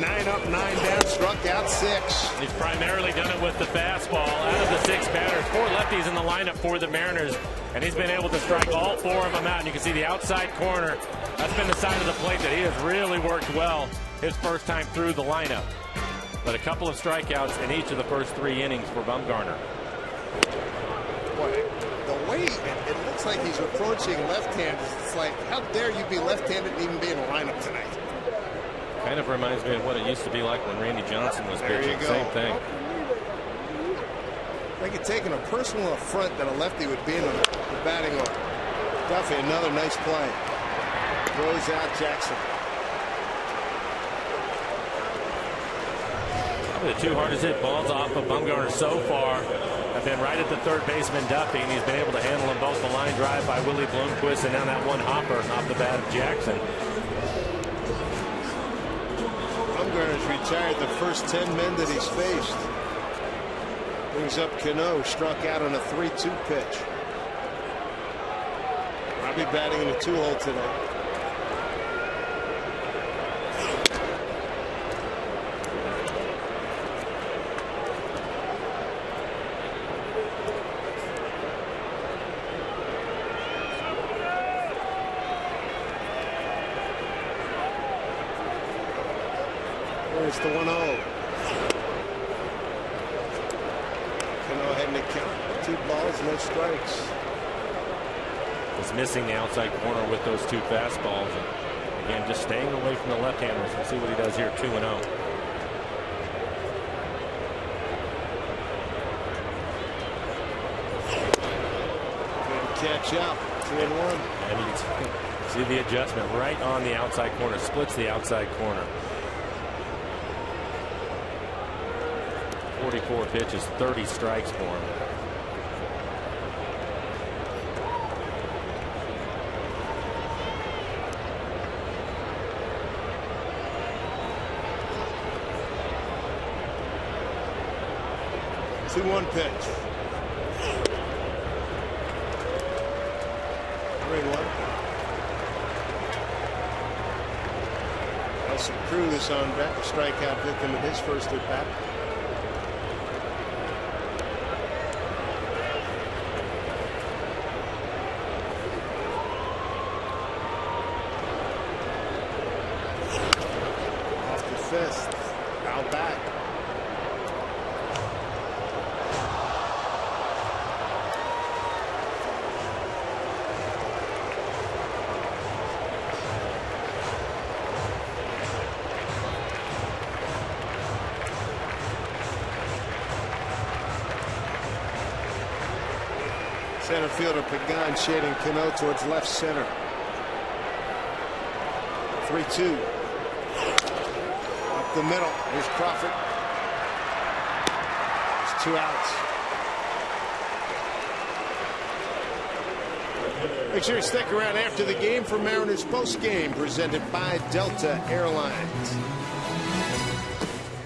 9 up, 9 down, struck out 6. He's primarily done it with the fastball. Out of the 6 batters, 4 lefties in the lineup for the Mariners, and he's been able to strike all 4 of them out. And you can see the outside corner. That's been the side of the plate that he has really worked well his first time through the lineup. But a couple of strikeouts in each of the first 3 innings for Bumgarner. Boy, the way it looks like he's approaching left-handers, it's like, how dare you be left-handed and even be in the lineup tonight? Kind of reminds me of what it used to be like when Randy Johnson was There pitching. you go. Same thing. Like it's taking a personal affront that a lefty would be in the batting order. Duffy, another nice play. Throws out Jackson. Probably the 2 hardest hit balls off of Bumgarner so far have been right at the third baseman Duffy, and he's been able to handle them both. The line drive by Willie Bloomquist, and now that one hopper off the bat of Jackson. Bumgarner's retired the first 10 men that he's faced. Brings up Cano, struck out on a 3-2 pitch. Robbie batting in the 2-hole today. There's the 1-0. Cano heading to count. 2 balls, no strikes. He's missing the outside corner with those 2 fastballs. And again, just staying away from the left-handers. We'll see what he does here, 2-0. Good catch out, 3-1. And you can see the adjustment right on the outside corner, splits the outside corner. 44 pitches, 30 strikes for him. Two 1 pitch. 3-1. Nelson Cruz on back, strikeout victim in his first at bat. Fist, out back. Center fielder Pagan shading Cano towards left center. 3-2. The middle. Here's Crawford. There's 2 outs. Make sure you stick around after the game for Mariners postgame, presented by Delta Airlines.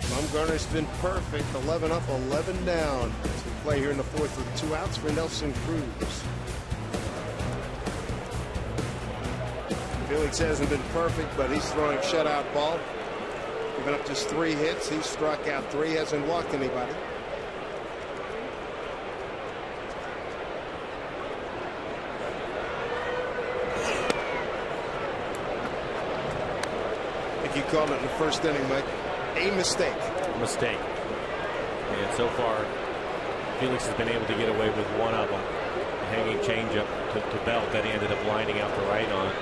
Bumgarner's been perfect. 11 up, 11 down. As we play here in the 4th with 2 outs for Nelson Cruz. Felix hasn't been perfect, but he's throwing shutout ball. Given up just 3 hits. He's struck out 3, hasn't walked anybody. I think you called it in the first inning, Mike. A mistake. A mistake. And so far, Felix has been able to get away with one of them. A hanging changeup to Belt that he ended up lining out the right on.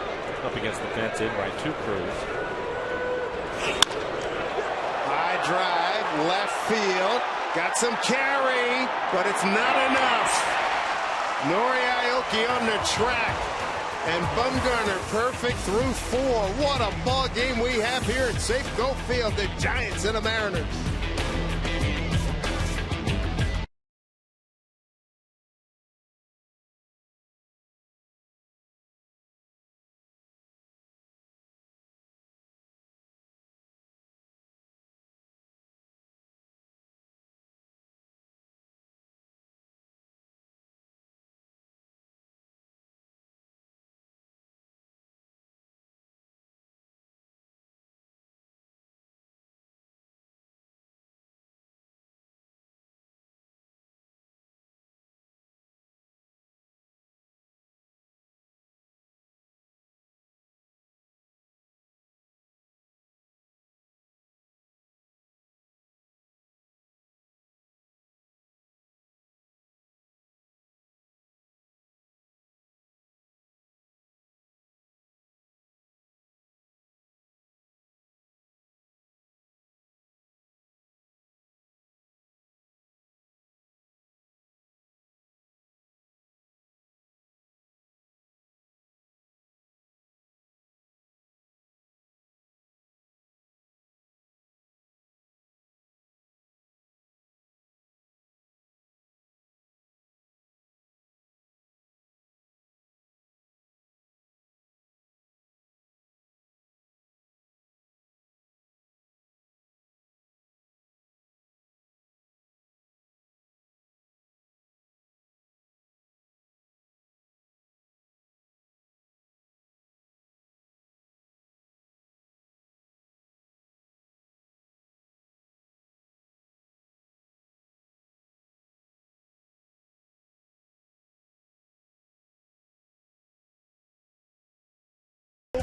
Up against the fence in right to Cruz. High drive, left field. Got some carry, but it's not enough. Nori Aoki on the track. And Bumgarner perfect through 4. What a ball game we have here at Safeco Field. The Giants and the Mariners.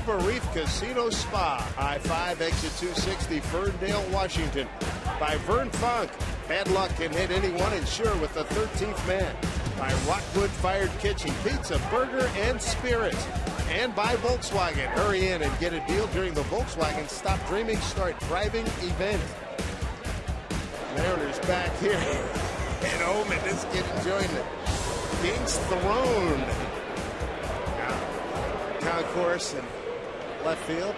Silver Reef Casino Spa, I-5, exit 260, Ferndale, Washington. By Vern Funk, bad luck can hit anyone, insure with the 13th man. By Rockwood Fired Kitchen, pizza, burger, and spirits. And by Volkswagen. Hurry in and get a deal during the Volkswagen Stop Dreaming, Start Driving event. Mariners back here at home, and this kid enjoying the King's Throne concourse and left field.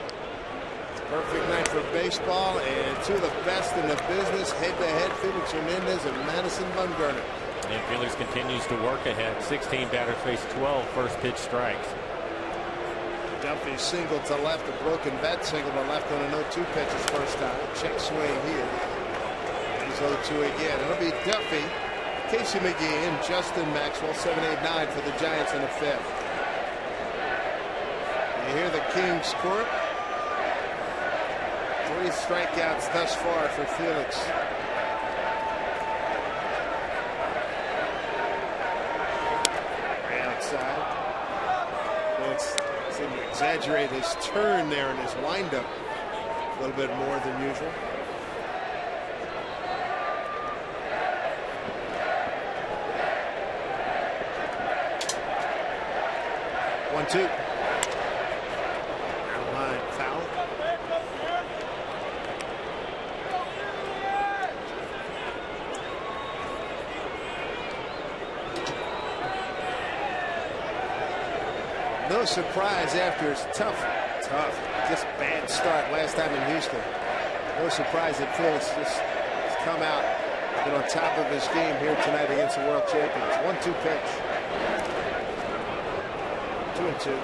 Perfect night for baseball, and two of the best in the business, head-to-head, Felix Hernandez and Madison Bumgarner. And Felix continues to work ahead. 16 batters face 12 first pitch strikes. Duffy single to left, a broken bat single to left on a 0-2 pitch his first time. Check swing here. He's 0-2 again. It'll be Duffy, Casey McGee, and Justin Maxwell, 7, 8, 9 for the Giants in the fifth. You hear the Kings court. 3 strikeouts thus far for Felix. Outside. Felix seemed to exaggerate his turn there in his windup a little bit more than usual. One, two. Line foul. No surprise after his tough, just bad start last time in Houston. No surprise that Felix just has come out, been on top of his game here tonight against the world champions. 1-2 pitch. 2-2.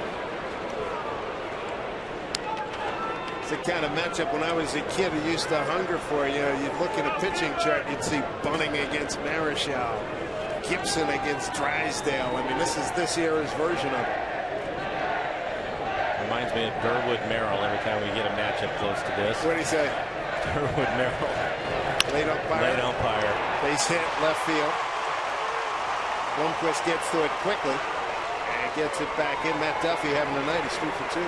It's the kind of matchup when I was a kid I used to hunger for. You know, you'd look at a pitching chart, you'd see Bunning against Marichal, Gibson against Drysdale. I mean, this is this era's version of it. Reminds me of Durwood Merrill every time we get a matchup close to this. What do you say? Durwood Merrill. Late umpire. Late umpire. Base hit left field. Blomquist gets to it quickly and gets it back in. Matt Duffy having a night. He's 3 for 2.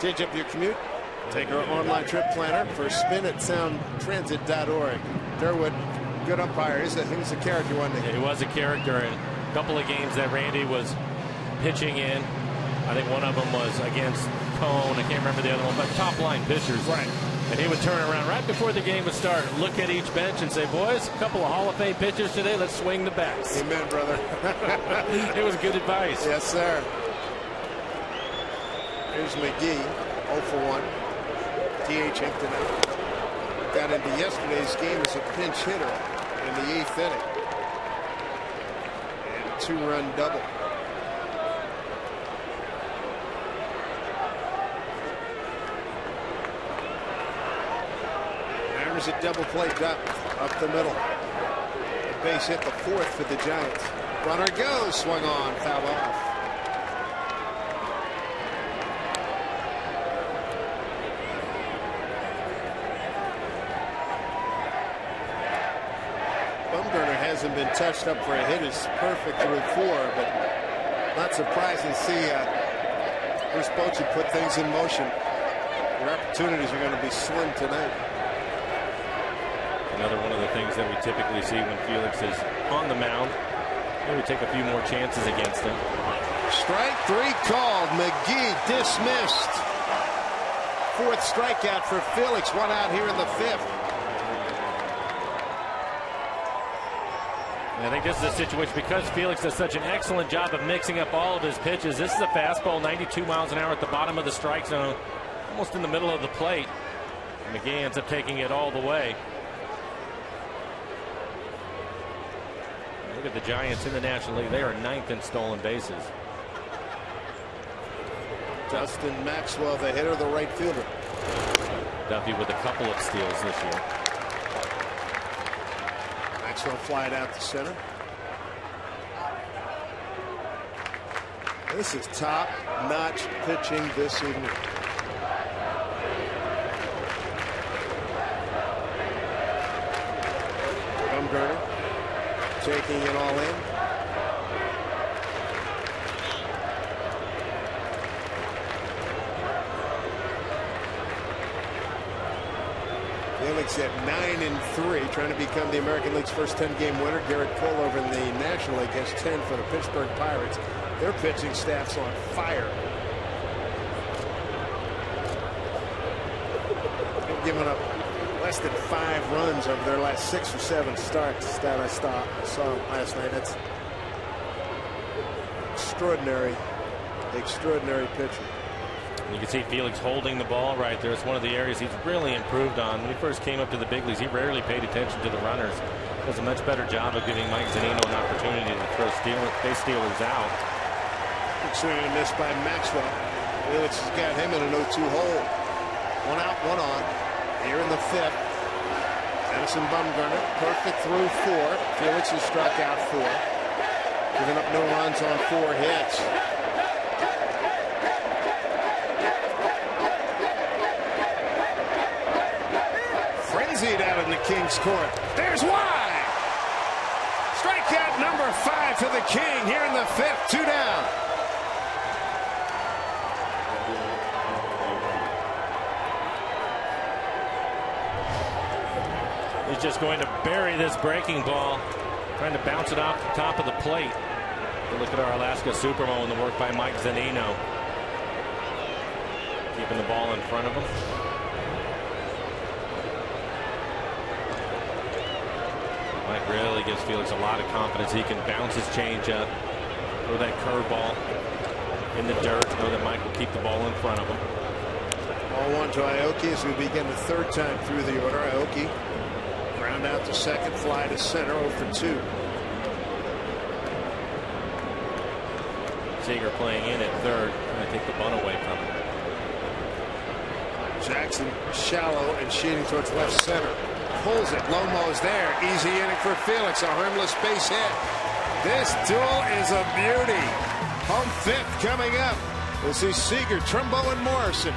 Change up your commute. Take our online trip planner for a spin at soundtransit.org. Durwood, good umpire. He's a character one day. He was a character in a couple of games that Randy was pitching in. I think one of them was against Cone. I can't remember the other one, but top line pitchers. Right. And he would turn around right before the game would start, look at each bench and say, boys, a couple of Hall of Fame pitchers today, let's swing the bats. Amen, brother. It was good advice. Yes, sir. Here's McGee, 0 for 1. DH tonight. Got into yesterday's game as a pinch hitter in the 8th inning. And a 2-run double. Mariners a double play up the middle. The base hit, the 4th for the Giants. Runner goes, swung on, foul off. Bumgarner hasn't been touched up for a hit. Is perfect through 4, but not surprising to see Bruce Bochy put things in motion. Your opportunities are going to be slim tonight. Another one of the things that we typically see when Felix is on the mound. Maybe take a few more chances against him. Strike 3 called. McGee dismissed. 4th strikeout for Felix. 1 out here in the 5th. And I think this is a situation because Felix does such an excellent job of mixing up all of his pitches. This is a fastball, 92 miles an hour at the bottom of the strike zone, almost in the middle of the plate. McGee ends up taking it all the way. Look at the Giants in the National League. They are 9th in stolen bases. Justin Maxwell, the hitter, the right fielder. Duffy with a couple of steals this year. Maxwell flied out to center. This is top-notch pitching this evening. Bumgarner taking it all in. Diamondbacks at 9-3, trying to become the American League's first 10-game winner. Garrett Cole over in the National League has 10 for the Pittsburgh Pirates. Their pitching staff's on fire. They've given up less than 5 runs over their last 6 or 7 starts. That I saw last night. That's extraordinary pitching. You can see Felix holding the ball right there. It's one of the areas he's really improved on. When he first came up to the big leagues, he rarely paid attention to the runners. Does a much better job of giving Mike Zunino an opportunity to throw base stealers out. Big swing and a miss by Maxwell. Felix has got him in a 0-2 hole. 1 out, 1 on. Here in the 5th. Madison Bumgarner perfect through 4. Felix has struck out 4. Giving up no runs on 4 hits. Frenzied out in the King's court. There's wide. Strikeout number 5 for the King here in the 5th. 2 down. He's just going to bury this breaking ball, trying to bounce it off the top of the plate. Look at our Alaska Supermo and the work by Mike Zunino. Keeping the ball in front of him. Mike really gives Felix a lot of confidence. He can bounce his changeup, throw that curveball in the dirt, know that Mike will keep the ball in front of him. Ball 1 to Aoki as we begin the 3rd time through the order. Aoki ground out to second, fly to center, 0 for 2. Seager playing in at 3rd, trying to take the bunt away from him. Jackson shallow and shooting towards left center. Pulls it. Lomo's there. Easy inning for Felix. A harmless base hit. This duel is a beauty. Home 5th coming up. We'll see Seager, Trumbo, and Morrison.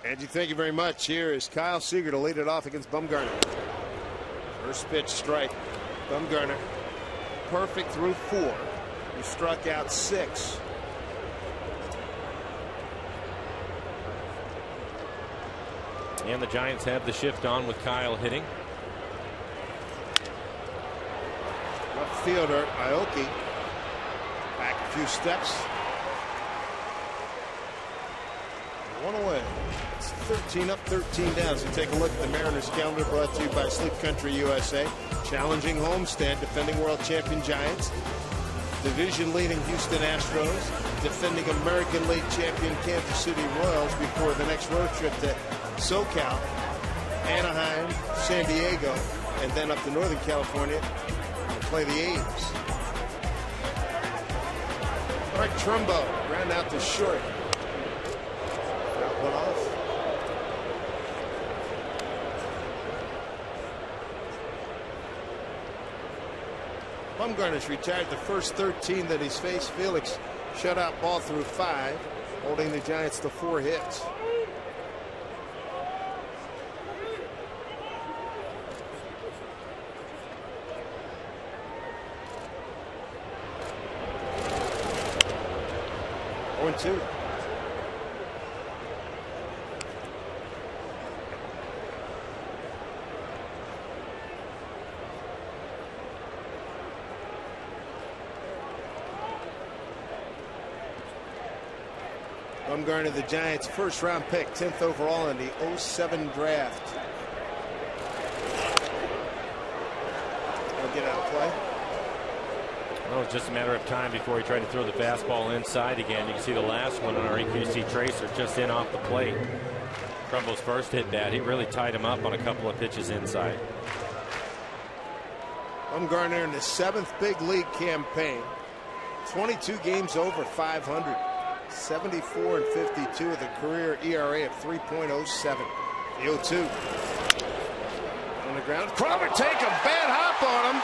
Angie, thank you very much. Here is Kyle Seager to lead it off against Bumgarner. First pitch strike. Bumgarner perfect through 4. He struck out 6. And the Giants have the shift on with Kyle hitting. Left fielder Aoki back a few steps. 1 away. 13 up, 13 down. So take a look at the Mariners calendar, brought to you by Sleep Country USA. Challenging homestand, defending world champion Giants. Division leading Houston Astros. Defending American League champion Kansas City Royals before the next road trip to SoCal, Anaheim, San Diego, and then up to Northern California to play the A's. All right, Trumbo, ground out to short. Got one off. Bumgarner's retired the first 13 that he's faced. Felix shutout ball through 5, holding the Giants to 4 hits. One, two. Bumgarner, the Giants' first-round pick, 10th overall in the 07 draft. He'll get out of play. Well, it's just a matter of time before he tried to throw the fastball inside again. You can see the last one on our EQC tracer just in off the plate. Trumbo's first hit bad. He really tied him up on a couple of pitches inside. Bumgarner in his 7th big league campaign. 22 games over 500. 74 and 52 with a career ERA of 3.07. The 0-2 on the ground. Crawford take a bad hop on him.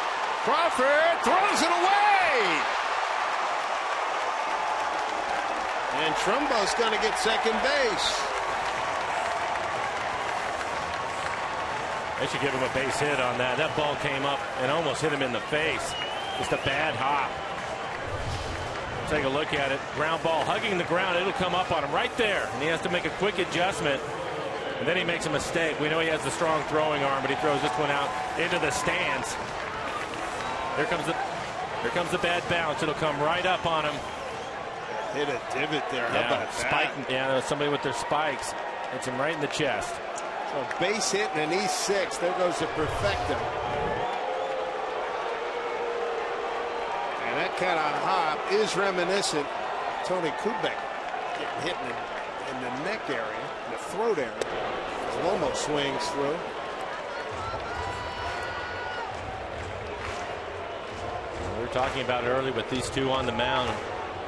Crawford throws it away. And Trumbo's going to get second base. They should give him a base hit on that. That ball came up and almost hit him in the face. Just a bad hop. Take a look at it. Ground ball hugging the ground. It'll come up on him right there. And he has to make a quick adjustment. And then he makes a mistake. We know he has the strong throwing arm, but he throws this one out into the stands. Here comes the bad bounce. It'll come right up on him. Hit a divot there. How about spike? Yeah, somebody with their spikes. Hits him right in the chest. So base hit and an E6. There goes the perfecto. That kind of hop is reminiscent of Tony Kubek getting hit in the neck area, the throat area. As Lomo swings through. We were talking about it earlier with these two on the mound.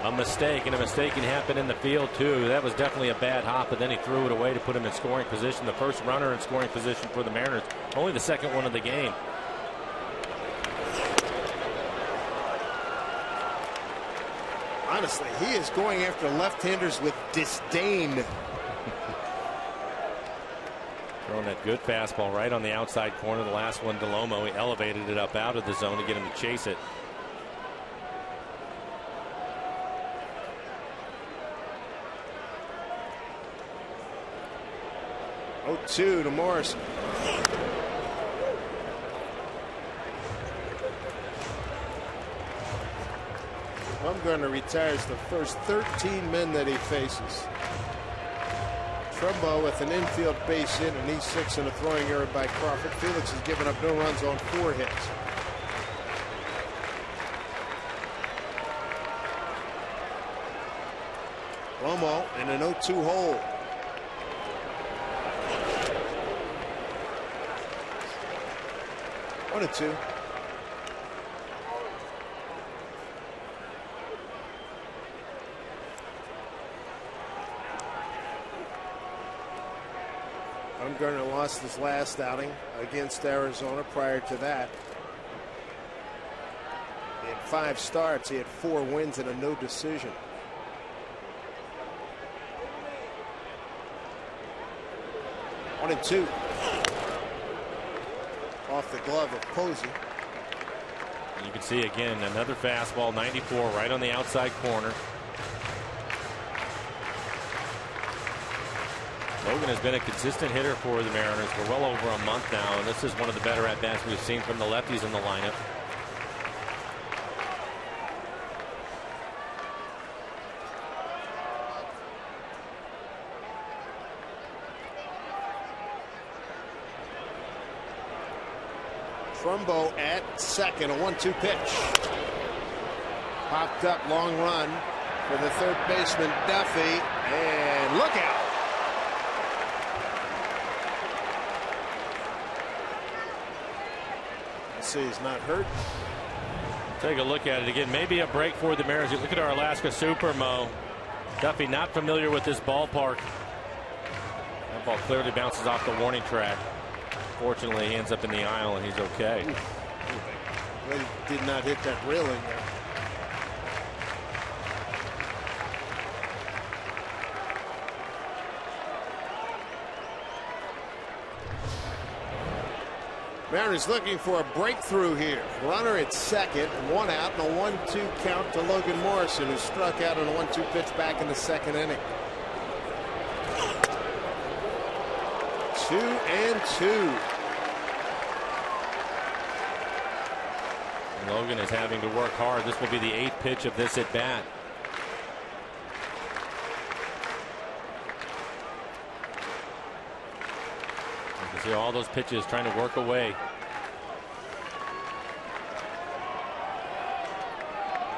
A mistake, and a mistake can happen in the field too. That was definitely a bad hop, but then he threw it away to put him in scoring position. The first runner in scoring position for the Mariners. Only the second one of the game. Honestly, he is going after left-handers with disdain. Throwing that good fastball right on the outside corner. The last one, DeLomo, he elevated it up out of the zone to get him to chase it. Oh, 2 to Morrison. Bumgarner retires the first 13 men that he faces. Trumbo with an infield base hit, an E6 and a throwing error by Crawford. Felix has given up no runs on 4 hits. Romo in an 0-2 hole. One and 2. Bumgarner lost his last outing against Arizona. Prior to that, in 5 starts, he had 4 wins and a no decision. One and 2. Off the glove of Posey. You can see again another fastball, 94, right on the outside corner. Logan has been a consistent hitter for the Mariners for well over a month now, and this is one of the better at-bats we've seen from the lefties in the lineup. Trumbo at second. A 1-2 pitch. Popped up, long run for the third baseman Duffy, and look out. Let's see, he's not hurt. Take a look at it again. Maybe a break for the Mariners. You look at our Alaska Super, Mo. Duffy not familiar with this ballpark. That ball clearly bounces off the warning track. Fortunately, he ends up in the aisle and he's okay. Well, he did not hit that railing there. Mariners looking for a breakthrough here. Runner at second, one out, and a 1-2 count to Logan Morrison, who struck out on a 1-2 pitch back in the second inning. 2-2. Logan is having to work hard. This will be the 8th pitch of this at bat. You can see all those pitches trying to work away.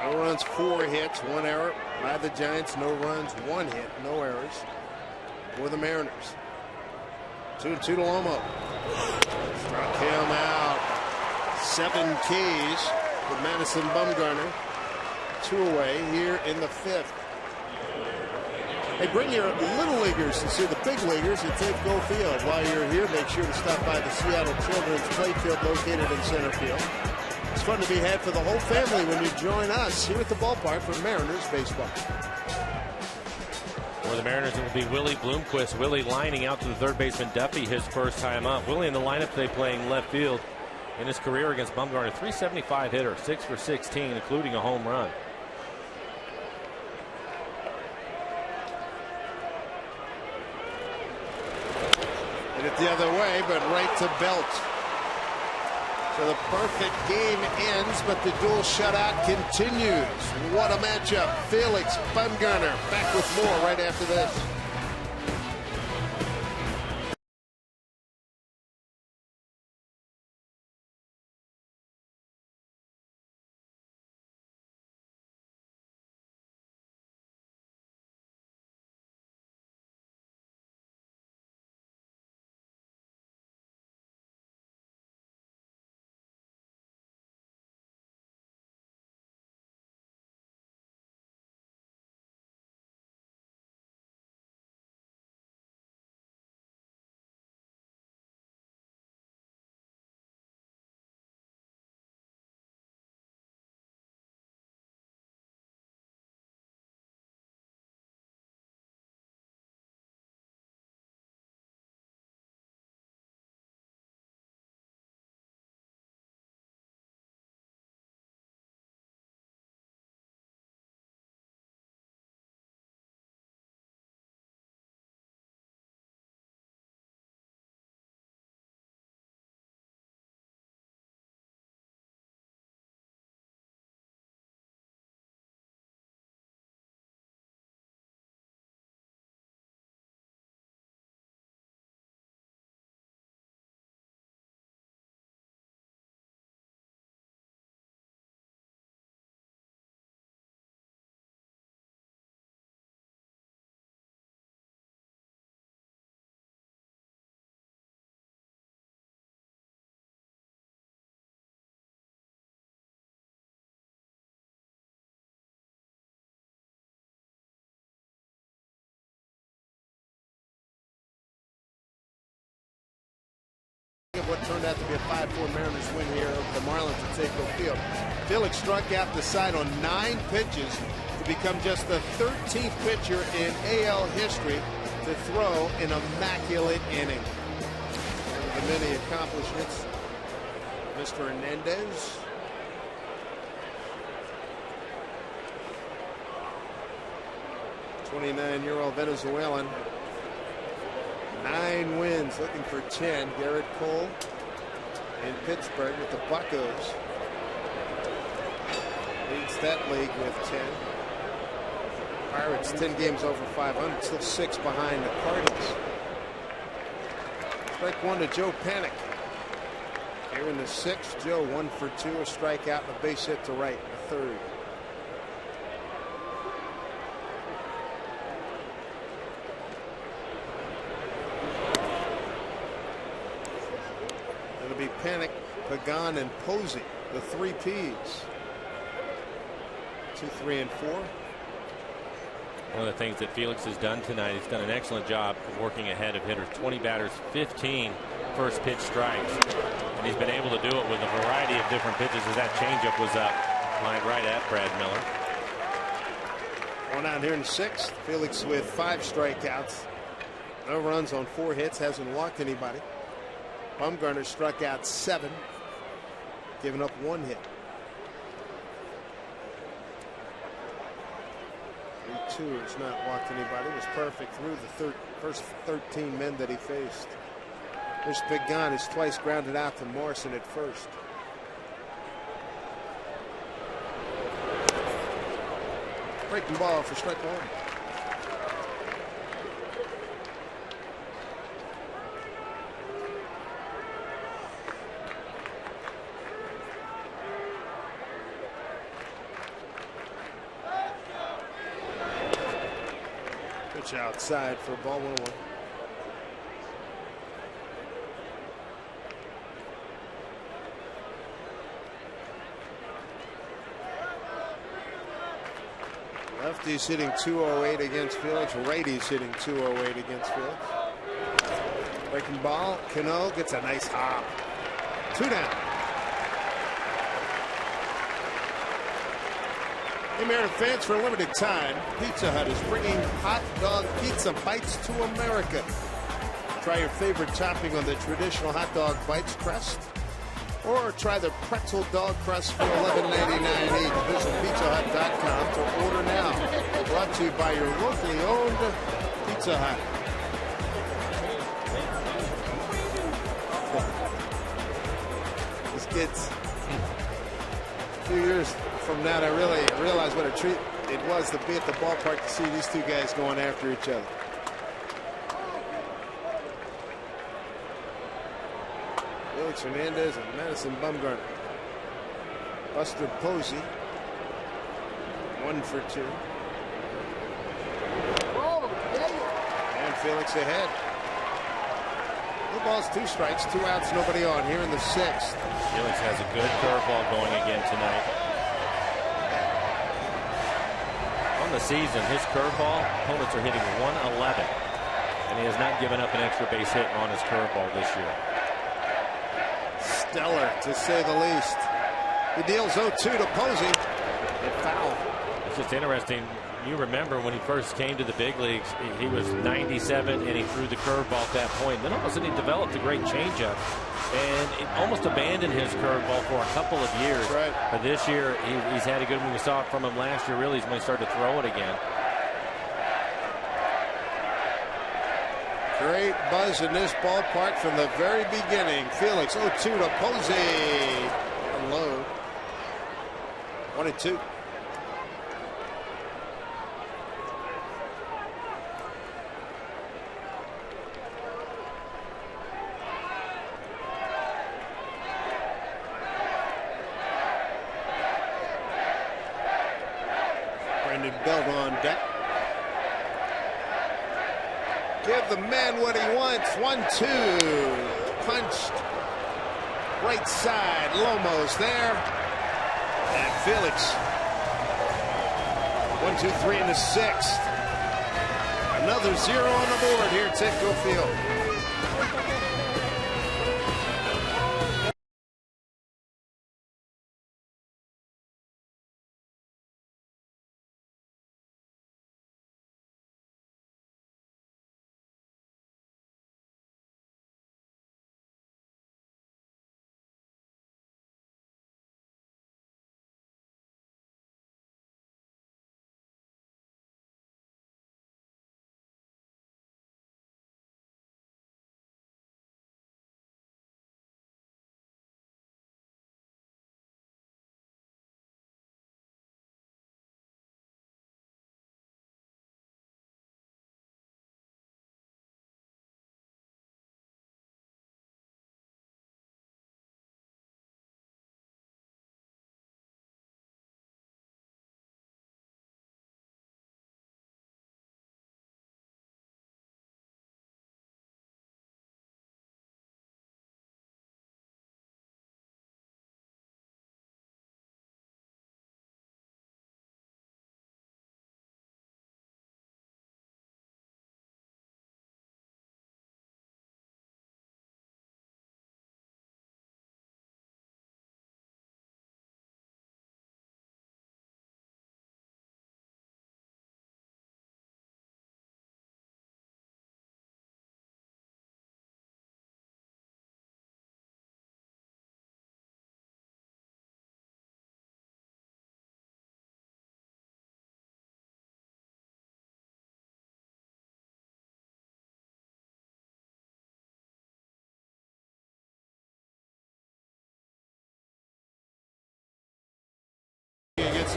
No runs, 4 hits, 1 error by the Giants. No runs, 1 hit, no errors for the Mariners. 2-2 to Lomo. Struck him out. 7 keys for Madison Bumgarner. 2 away here in the 5th. Hey, bring your little leaguers to see the big leaguers at Safeco Field. While you're here, make sure to stop by the Seattle Children's Playfield located in center field. It's fun to be had for the whole family when you join us here at the ballpark for Mariners baseball. For the Mariners, it will be Willie Bloomquist. Willie lining out to the third baseman Duffy his first time up. Willie in the lineup today playing left field. In his career against Bumgarner, 375 hitter, 6 for 16, including a home run. Hit it the other way, but right to Belt. So the perfect game ends, but the dual shutout continues. What a matchup. Felix Bumgarner back with more right after this. What turned out to be a 5-4 Mariners win here over the Marlins at Safeco Field. Felix struck out the side on 9 pitches to become just the 13th pitcher in AL history to throw an immaculate inning. One of the many accomplishments, Mr. Hernandez. '29-year-old Venezuelan. 9 wins, looking for 10. Garrett Cole in Pittsburgh with the Buccos. Leads that league with 10. Pirates 10 games over 500, still 6 behind the Cardinals. Strike 1 to Joe Panic. Here in the 6th, Joe 1 for 2, a strikeout and a base hit to right in the 3rd. It'll be Panic, Pagan, and Posey, the 3 Ps. 2, 3, and 4. One of the things that Felix has done tonight, he's done an excellent job of working ahead of hitters. 20 batters, 15 first pitch strikes. And he's been able to do it with a variety of different pitches as that changeup was up, lined right at Brad Miller. One out here in the 6th. Felix with 5 strikeouts. No runs on 4 hits, hasn't walked anybody. Bumgarner struck out 7, giving up 1 hit. 3-2 has not walked anybody. Was perfect through the first 13 men that he faced. There's Pagan, who's twice grounded out to Morrison at first. Breaking ball for strike 1. Pitch outside for ball 1-1. Lefty's hitting 208 against Felix. Righty's hitting 208 against Felix. Breaking ball. Cano gets a nice hop. 2 down. Hey, Mariners fans, for a limited time, Pizza Hut is bringing hot dog pizza bites to America. Try your favorite topping on the traditional hot dog bites crust, or try the pretzel dog crust for $11.99 each. Visit pizzahut.com to order now. Brought to you by your locally owned Pizza Hut. These kids, a few years from now, I really realize what a treat it was to be at the ballpark to see these 2 guys going after each other. Felix Hernandez and Madison Bumgarner. Buster Posey 1 for 2. And Felix ahead. 2 balls, 2 strikes, 2 outs, nobody on here in the 6th. Felix has a good curveball going again tonight. On the season, his curveball, opponents are hitting 111, and he has not given up an extra base hit on his curveball this year. Stellar, to say the least. He deals 0-2 to Posey. Hit foul. It's just interesting. You remember when he first came to the big leagues, he was 97 and he threw the curveball at that point. Then all of a sudden he developed a great changeup and he almost abandoned his curveball for a couple of years. Right. But this year he's had a good one. We saw it from him last year. Really, is when he started to throw it again. Great buzz in this ballpark from the very beginning. Felix 0-2 to Posey. Unload. 1-2. Belt on deck. Give the man what he wants. 1-2. Punched. Right side. Lomos there. And Felix. 1-2-3 in the 6th. Another 0 on the board here at Citgo Field.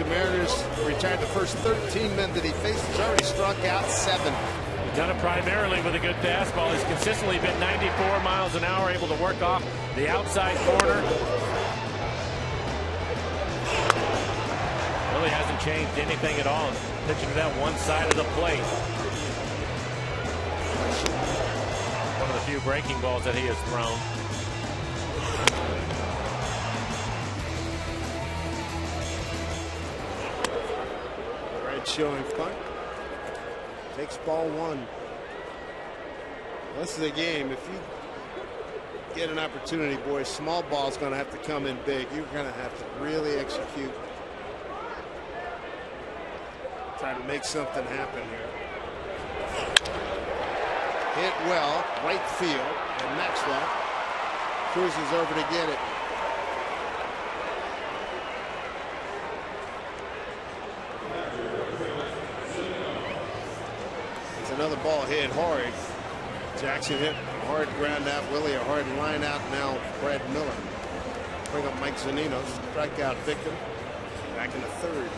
the Mariners retired the first 13 men that he faced. He's already struck out 7. He's done it primarily with a good fastball. He's consistently been 94 miles an hour, able to work off the outside corner. Really hasn't changed anything at all. Pitching to that one side of the plate. One of the few breaking balls that he has thrown. Red showing punt. Takes ball 1. This is a game. If you get an opportunity, boys, small ball's going to have to come in big. You're going to have to really execute. Try to make something happen here. Hit well, right field, and Maxwell cruises over to get it. It's another ball hit hard. Jackson hit a hard ground out. Willie a hard line out. Now Brad Miller. Bring up Mike Zunino, strikeout victim. Back in the 3rd.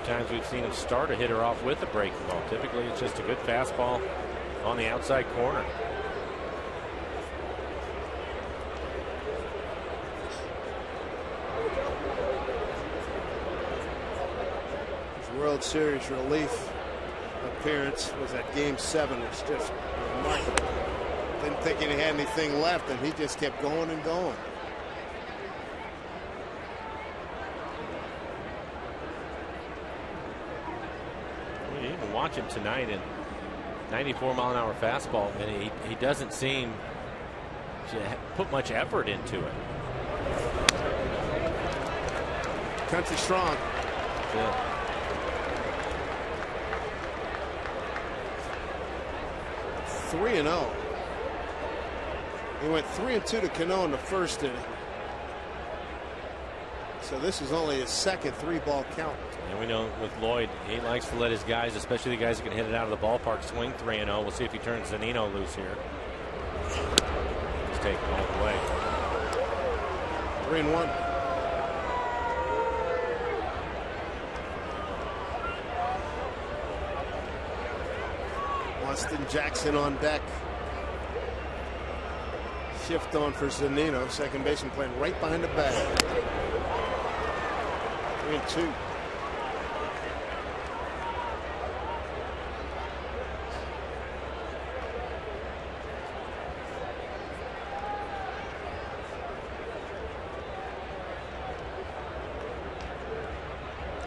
Times we've seen him start a hitter off with a breaking ball. Typically it's just a good fastball on the outside corner. His World Series relief appearance was at Game 7. It's just remarkable. Didn't think he had anything left, and he just kept going and going. Watch him tonight, and 94-mile-an-hour fastball, and he doesn't seem to put much effort into it. Country strong. Yeah. 3-0. He went 3-2 to Cano in the 1st inning. So this is only his 2nd 3-ball count. And we know with Lloyd, he likes to let his guys, especially the guys that can hit it out of the ballpark, swing 3-0. We'll see if he turns Zunino loose here. He's taking all the way. 3-1. Austin Jackson on deck. Shift on for Zunino. Second baseman playing right behind the bag. 3-2.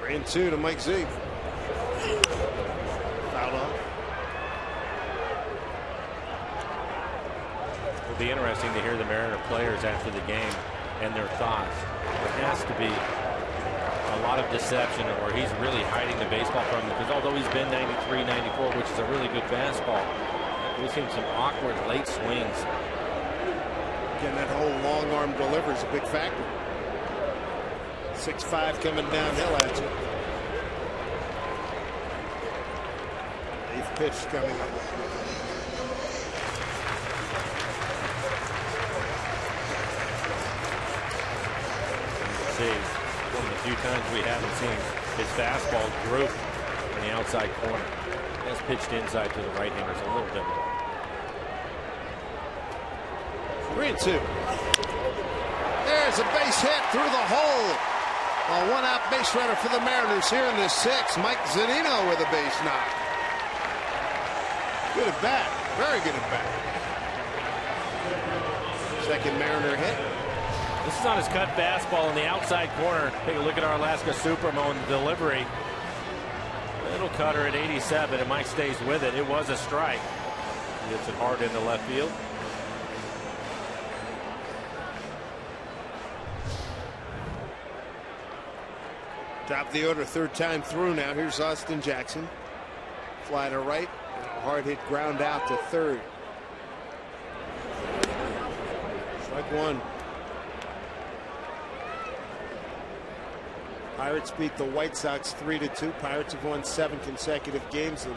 And 2 to Mike Z. Foul off. It'll be interesting to hear the Mariner players after the game and their thoughts. There has to be a lot of deception, or he's really hiding the baseball from them, because although he's been 93, 94, which is a really good fastball, we've seen some awkward late swings. Again, that whole long arm delivery is a big factor. 6'5" coming downhill at you. 8th pitch coming up. See, one of the few times we haven't seen his fastball droop in the outside corner. Has pitched inside to the right-handers a little bit more. 3-2. There's a base hit through the hole. A one-out base runner for the Mariners here in the 6th. Mike Zunino with a base knock. Good at bat. Very good at bat. Second Mariner hit. This is on his cut fastball in the outside corner. Take a look at our Alaska Supermoon delivery. Little cutter at 87, and Mike stays with it. It was a strike. He hits it hard into left field. Top of the order, 3rd time through now. Here's Austin Jackson. Fly to right, and a hard hit ground out to 3rd. Strike 1. Pirates beat the White Sox 3-2. Pirates have won 7 consecutive games. The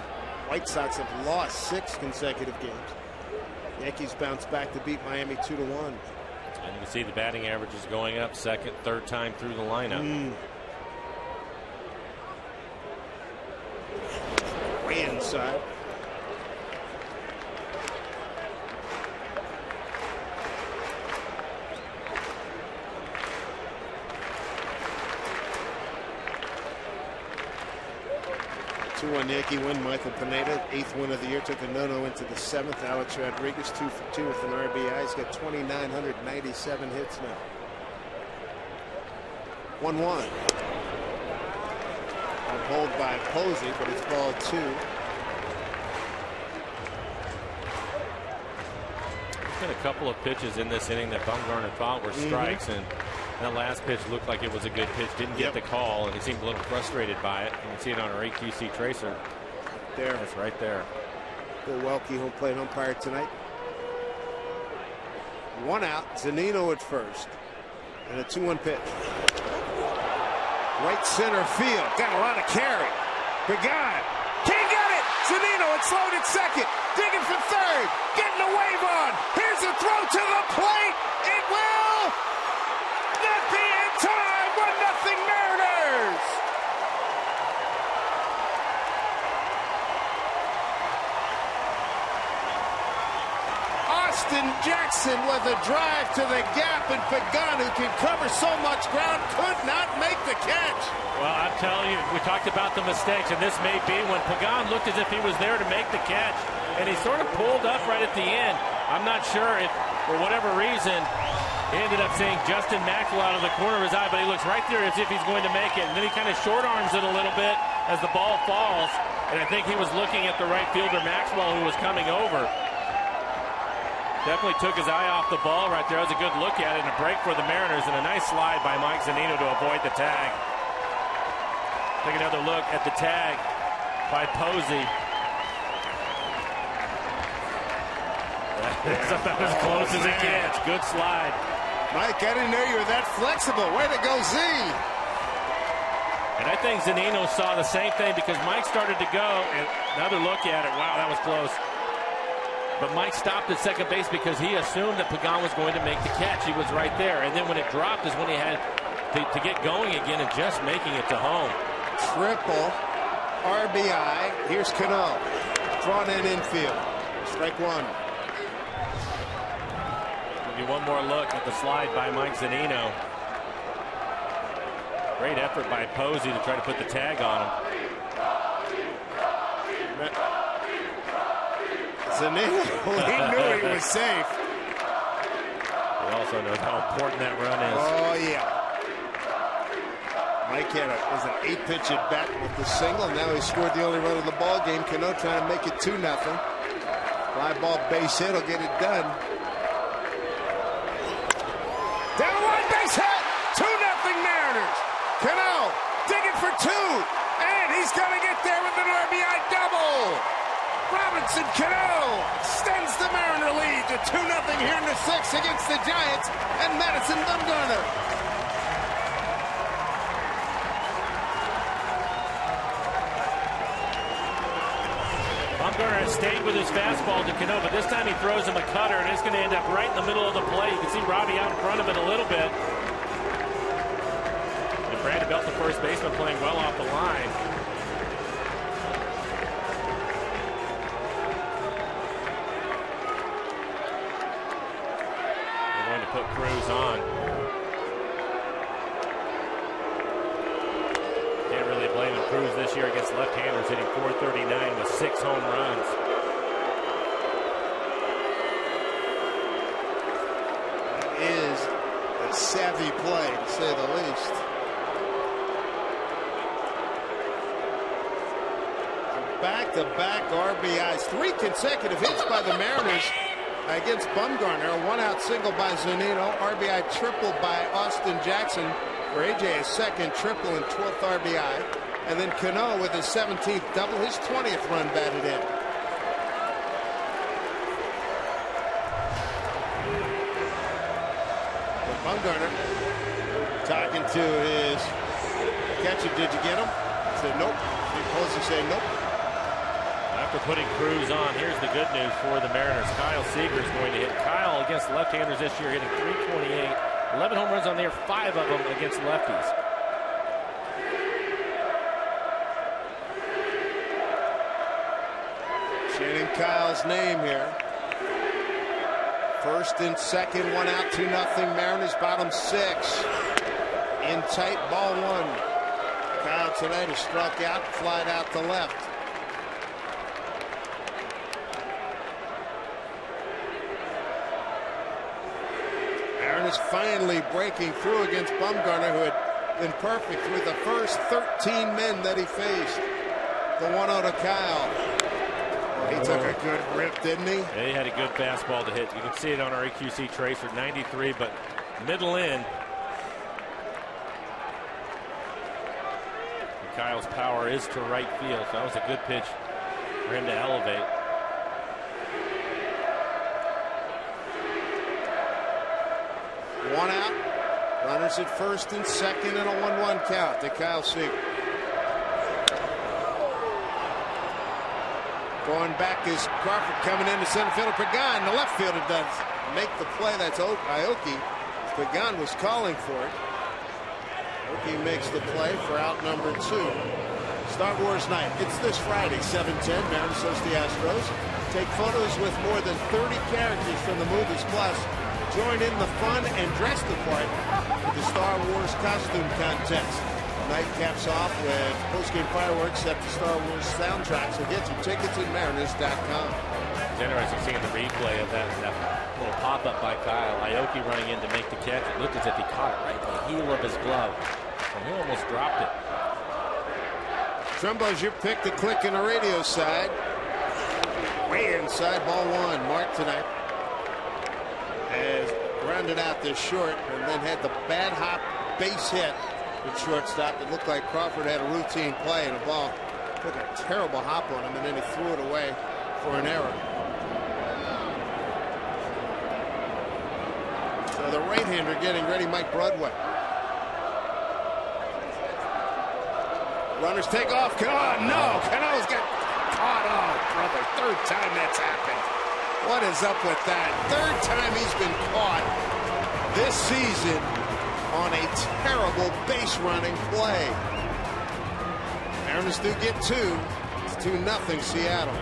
White Sox have lost 6 consecutive games. Yankees bounced back to beat Miami 2-1. And you can see the batting average is going up second, third time through the lineup. Way inside. A 2-1 Yankee win. Michael Pineda, 8th win of the year, took a no-no into the 7th. Alex Rodriguez 2 for 2 with an RBI. He's got 2,997 hits now. 1-1. Pulled by Posey, but it's ball 2. There's been a couple of pitches in this inning that Bumgarner thought were strikes, and that last pitch looked like it was a good pitch. Didn't get the call, and he seemed a little frustrated by it. You can see it on our AQC tracer. There. It's right there. Milwaukee home plate umpire tonight. 1 out. Zunino at first. And a 2-1 pitch. Right center field. Got a lot of carry. Pagan. Can't get it. Zunino at slowed at second. Digging for third. Getting a wave on. Here's a throw to the plate. It will not be in time. 1-0 Mariners. Austin Jackson with a drive to the gap, and Pagan, who can cover so much ground, could not make the catch. Well, I'm telling you, we talked about the mistakes, and this may be when Pagan looked as if he was there to make the catch, and he sort of pulled up right at the end. I'm not sure if, for whatever reason, he ended up seeing Justin Maxwell out of the corner of his eye, but he looks right there as if he's going to make it, and then he kind of short arms it a little bit as the ball falls, and I think he was looking at the right fielder, Maxwell, who was coming over. Definitely took his eye off the ball right there. That was a good look at it, and a break for the Mariners, and a nice slide by Mike Zunino to avoid the tag. Take another look at the tag by Posey. That's about as close as it gets. Good slide. Mike, I didn't know you were that flexible. Way to go, Z. And I think Zunino saw the same thing because Mike started to go, and another look at it. Wow, that was close. But Mike stopped at second base because he assumed that Pagan was going to make the catch. He was right there. And then when it dropped is when he had to get going again and just making it to home. Triple RBI. Here's Cano. Drawn in infield. Strike 1. Give you one more look at the slide by Mike Zunino. Great effort by Posey to try to put the tag on him. Zunino, he knew he was safe. He also knows how important that run is. Oh, yeah. Mike had was an 8-pitch at bat with the single. Now he scored the only run of the ball game. Cano trying to make it 2-0. Fly ball base hit will get it done. Down the line, base hit. 2-0 Mariners. Cano digging for 2. And he's going to get there with an RBI double. Robinson Cano extends the Mariner lead to 2-0 here in the 6th against the Giants and Madison Bumgarner. Bumgarner has stayed with his fastball to Cano, but this time he throws him a cutter, and it's going to end up right in the middle of the plate. You can see Robbie out in front of it a little bit. And Brandon Belt, the first baseman, playing well off the line. Put Cruz on. Can't really blame him. Cruz this year against left-handers hitting .439 with 6 home runs. That is a savvy play, to say the least. Back-to-back RBIs. 3 consecutive hits by the Mariners against Bumgarner. A 1-out single by Zunino. RBI triple by Austin Jackson for AJ, his second triple and 12th RBI. And then Cano with his 17th double, his 20th run batted in. Bumgarner talking to his catcher, did you get him? He said, nope. He pulls and said, nope. After putting Cruz on, here's the good news for the Mariners. Kyle Seager is going to hit. Kyle against left-handers this year, hitting .328. 11 home runs on the year, 5 of them against lefties. Chanting Kyle's name here. First and second, 1 out, 2-0. Mariners bottom 6. In tight, ball 1. Kyle tonight has struck out, flied out to left. Mariners finally breaking through against Bumgarner, who had been perfect through the first 13 men that he faced. The 1-0 to Kyle. He took a good rip, didn't he? Yeah, he had a good fastball to hit. You can see it on our AQC tracer, 93, but middle in. And Kyle's power is to right field, so that was a good pitch for him to elevate. One out. Runners at first and second, and a 1-1 count to Kyle Seager. Going back is Crawford coming into center field. Pagan, the left fielder, does make the play. That's Aoki. Pagan was calling for it. Aoki makes the play for out number 2. Star Wars night. It's this Friday, 7:10. Mariners host the Astros. Take photos with more than 30 characters from the movies. Plus, join in the fun and dress the part with the Star Wars costume contest. Night caps off with post-game fireworks at the Star Wars soundtrack. So get your tickets at Mariners.com. It's interesting seeing the replay of that little pop-up by Kyle. Aoki running in to make the catch. It looked as if he caught it right in the heel of his glove. And he almost dropped it. Trumbo's your pick to click in the radio side. Way inside, ball 1. Mark tonight has grounded out this short and then had the bad hop base hit. Shortstop. It looked like Crawford had a routine play, and the ball took a terrible hop on him, and then he threw it away for an error. So the right-hander getting ready, Mike Broadway. Runners take off. No, Cano's got caught on, brother. Third time that's happened. What is up with that? Third time he's been caught this season on a terrible base running play. Mariners do get 2. It's 2-0 Seattle.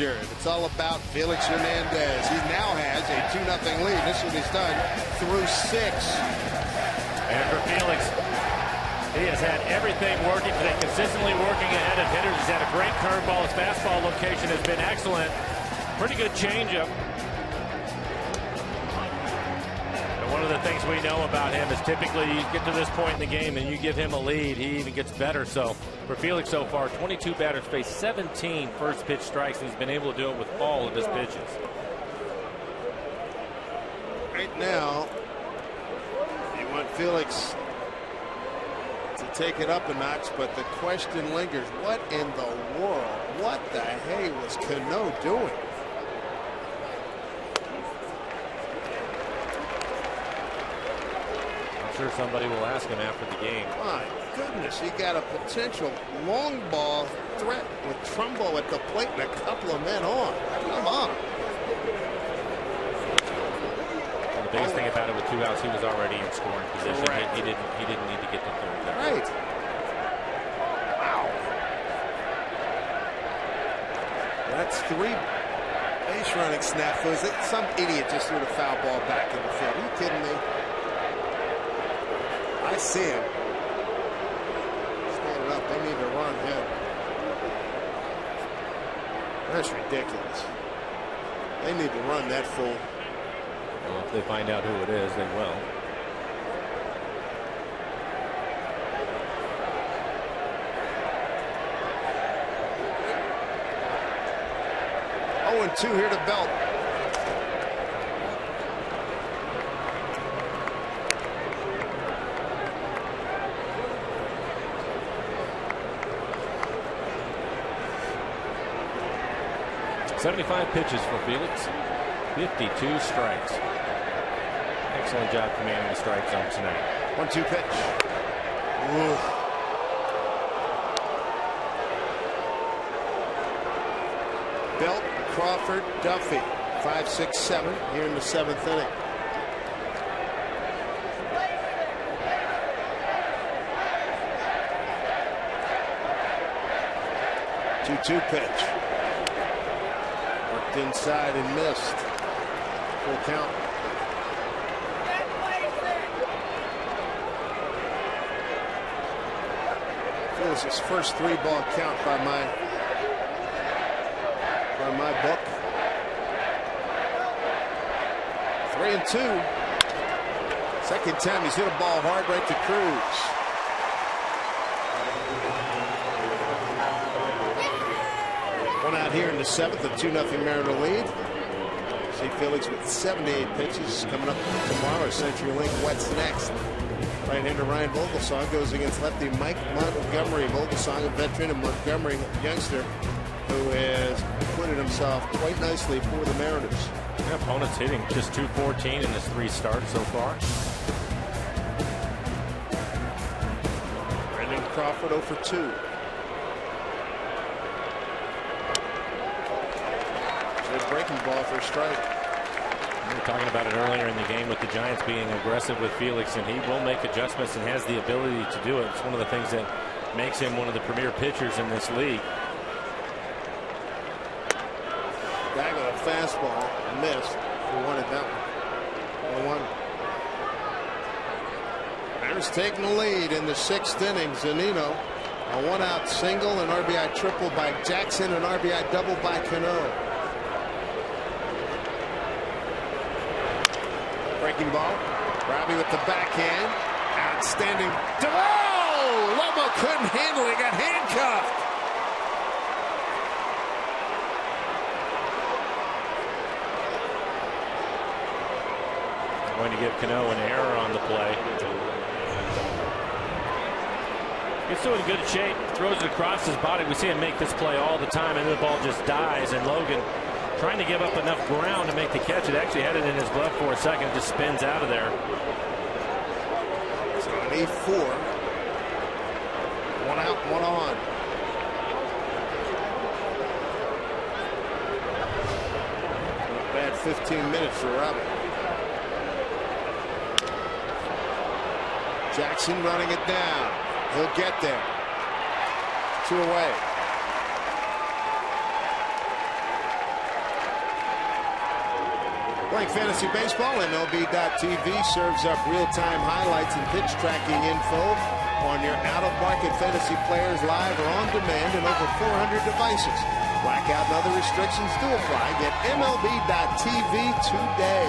It's all about Felix Hernandez. He now has a 2-0 lead. This is what he's done through 6. And for Felix, he has had everything working today, consistently working ahead of hitters. He's had a great curveball. His fastball location has been excellent. Pretty good changeup. One of the things we know about him is typically you get to this point in the game and you give him a lead, he even gets better. So for Felix so far, 22 batters faced, 17 first pitch strikes, and he's been able to do it with all of his pitches. Right now, you want Felix to take it up a notch, but the question lingers, what in the world, what the hey was Cano doing? I'm sure somebody will ask him after the game. My goodness, he got a potential long ball threat with Trumbo at the plate and a couple of men on. Come on. Well, the biggest thing about it with 2 outs, he was already in scoring position. He didn't need to get to third. Right. Wow. That's 3 base running snafus. Some idiot just threw the foul ball back in the field. Are you kidding me? I see him. Standing up. They need to run him. That's ridiculous. They need to run that fool. Well, if they find out who it is, they will. Oh, and 2 here to Belt. .75 pitches for Felix, 52 strikes. Excellent job commanding the strike zone tonight. 1-2 pitch. Ooh. Belt, Crawford, Duffy, 5, 6, 7 here in the 7th inning. Two pitch. Worked inside and missed. Full count. Feels his first 3-ball count by my book. 3-2. Second time he's hit a ball hard right to Cruz. One out here in the 7th, a 2-0 Mariner lead. See Felix with 78 pitches coming up tomorrow. CenturyLink What's next. Right-hander Ryan Vogelsong goes against lefty Mike Montgomery. Vogelsong, a veteran, and Montgomery, a youngster who has acquitted himself quite nicely for the Mariners. Yeah, opponent's hitting just .214 in his 3 starts so far. Brandon Crawford 0 for 2. Breaking ball for a strike. We were talking about it earlier in the game with the Giants being aggressive with Felix, and he will make adjustments and has the ability to do it. It's one of the things that makes him one of the premier pitchers in this league. Guy got a fastball, missed. We wanted that one. 1-1. Mariners taking the lead in the 6th inning. Zunino, a 1-out single, an RBI triple by Jackson, an RBI double by Cano. Breaking ball. Robbie with the backhand. Outstanding. Oh! Lobo couldn't handle it. He got handcuffed. Going to give Cano an error on the play. Gets to it in good shape. Throws it across his body. We see him make this play all the time, and the ball just dies. And Logan, trying to give up enough ground to make the catch. It actually had it in his glove for a second. It just spins out of there. So an 8-4. 1 out, 1 on. Not bad 15 minutes for Robbie. Jackson running it down. He'll get there. 2 away. Playing fantasy baseball, MLB.tv serves up real-time highlights and pitch tracking info on your out-of-market fantasy players live or on demand in over 400 devices. Blackout and other restrictions do apply. Get MLB.tv today.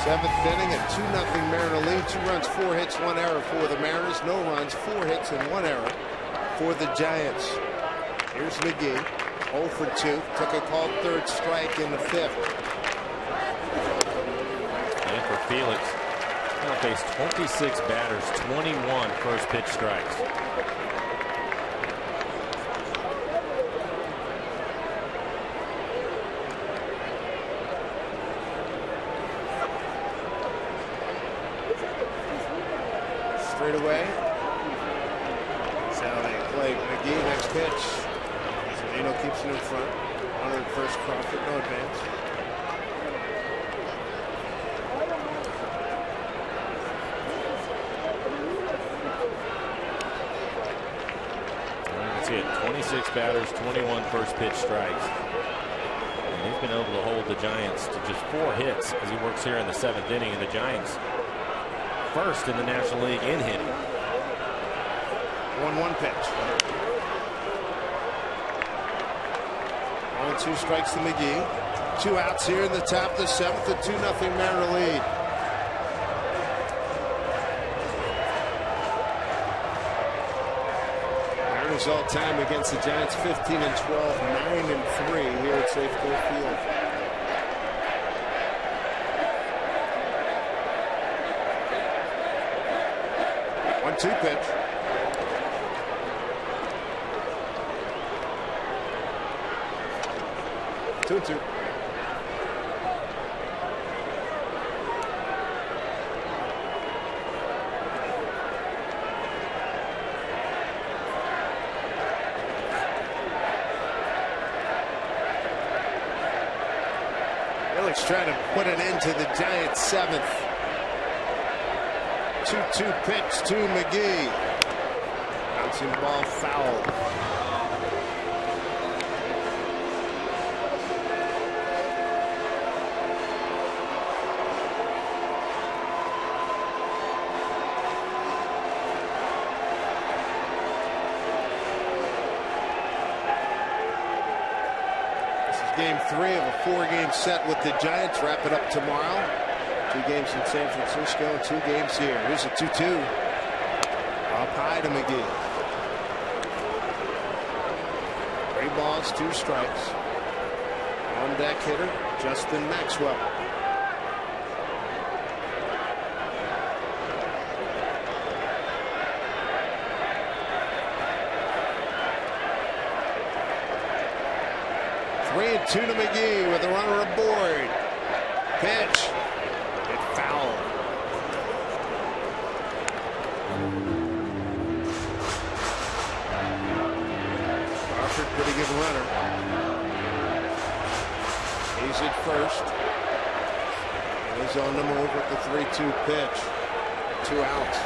Seventh inning, a 2-0 Mariner lead. 2 runs, 4 hits, 1 error for the Mariners. No runs, 4 hits, and 1 error for the Giants. Here's McGee, 0 for 2. Took a called third strike in the 5th. And for Felix, he'll face 26 batters, 21 first pitch strikes. Straight away. That's how they play. McGee, next pitch. Zunino keeps it in front. Runner at first, Crawford, no advance. You can see it, 26 batters, 21 first pitch strikes. And he's been able to hold the Giants to just 4 hits as he works here in the 7th inning, and the Giants first in the National League in hitting. 1-1 pitch. 1-2 strikes to McGee. 2 outs here in the top of the 7th. A 2-0 Mariner lead. Mariners all time against the Giants 15-12, 9-3 here at Safeco Field. One-two pitch. Two-two. Felix trying to put an end to the Giants' 7th. 2-2 pitch to McGee. Bouncing ball foul. This is game 3 of a 4-game set with the Giants. Wrap it up tomorrow. 2 games in San Francisco and 2 games here. Here's a 2-2. Up high to McGee. 3 balls, 2 strikes. On deck hitter, Justin Maxwell. Three and 2 to McGee with a runner aboard. Pitch. Foul. Crawford, pretty good runner. He's at first. He's on the move with the 3-2 pitch. 2 outs.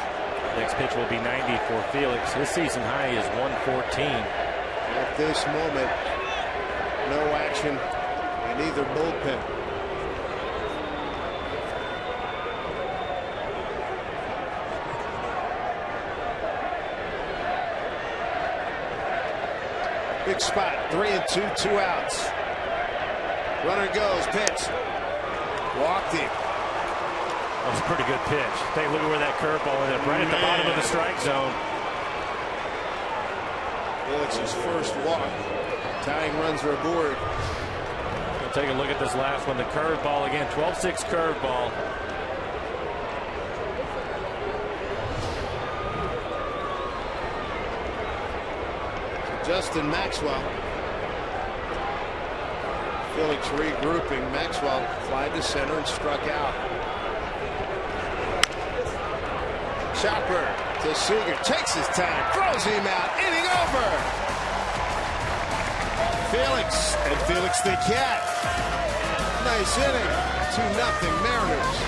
Next pitch will be 90 for Felix. His season high is 114. At this moment, no action in either bullpen. Big spot, 3 and 2, 2 outs. Runner goes, pitch. Walked him. That was a pretty good pitch. Take a look at where that curveball ended up, right at the bottom of the strike zone. Felix's first walk. Tying runs are aboard. We'll take a look at this last one. The curveball again, 12-6 curveball. Justin Maxwell. Felix regrouping. Maxwell flied to center and struck out. Chopper to Seager. Takes his time. Throws him out. Inning over. Felix and Felix the Cat. Nice inning. 2-0 Mariners.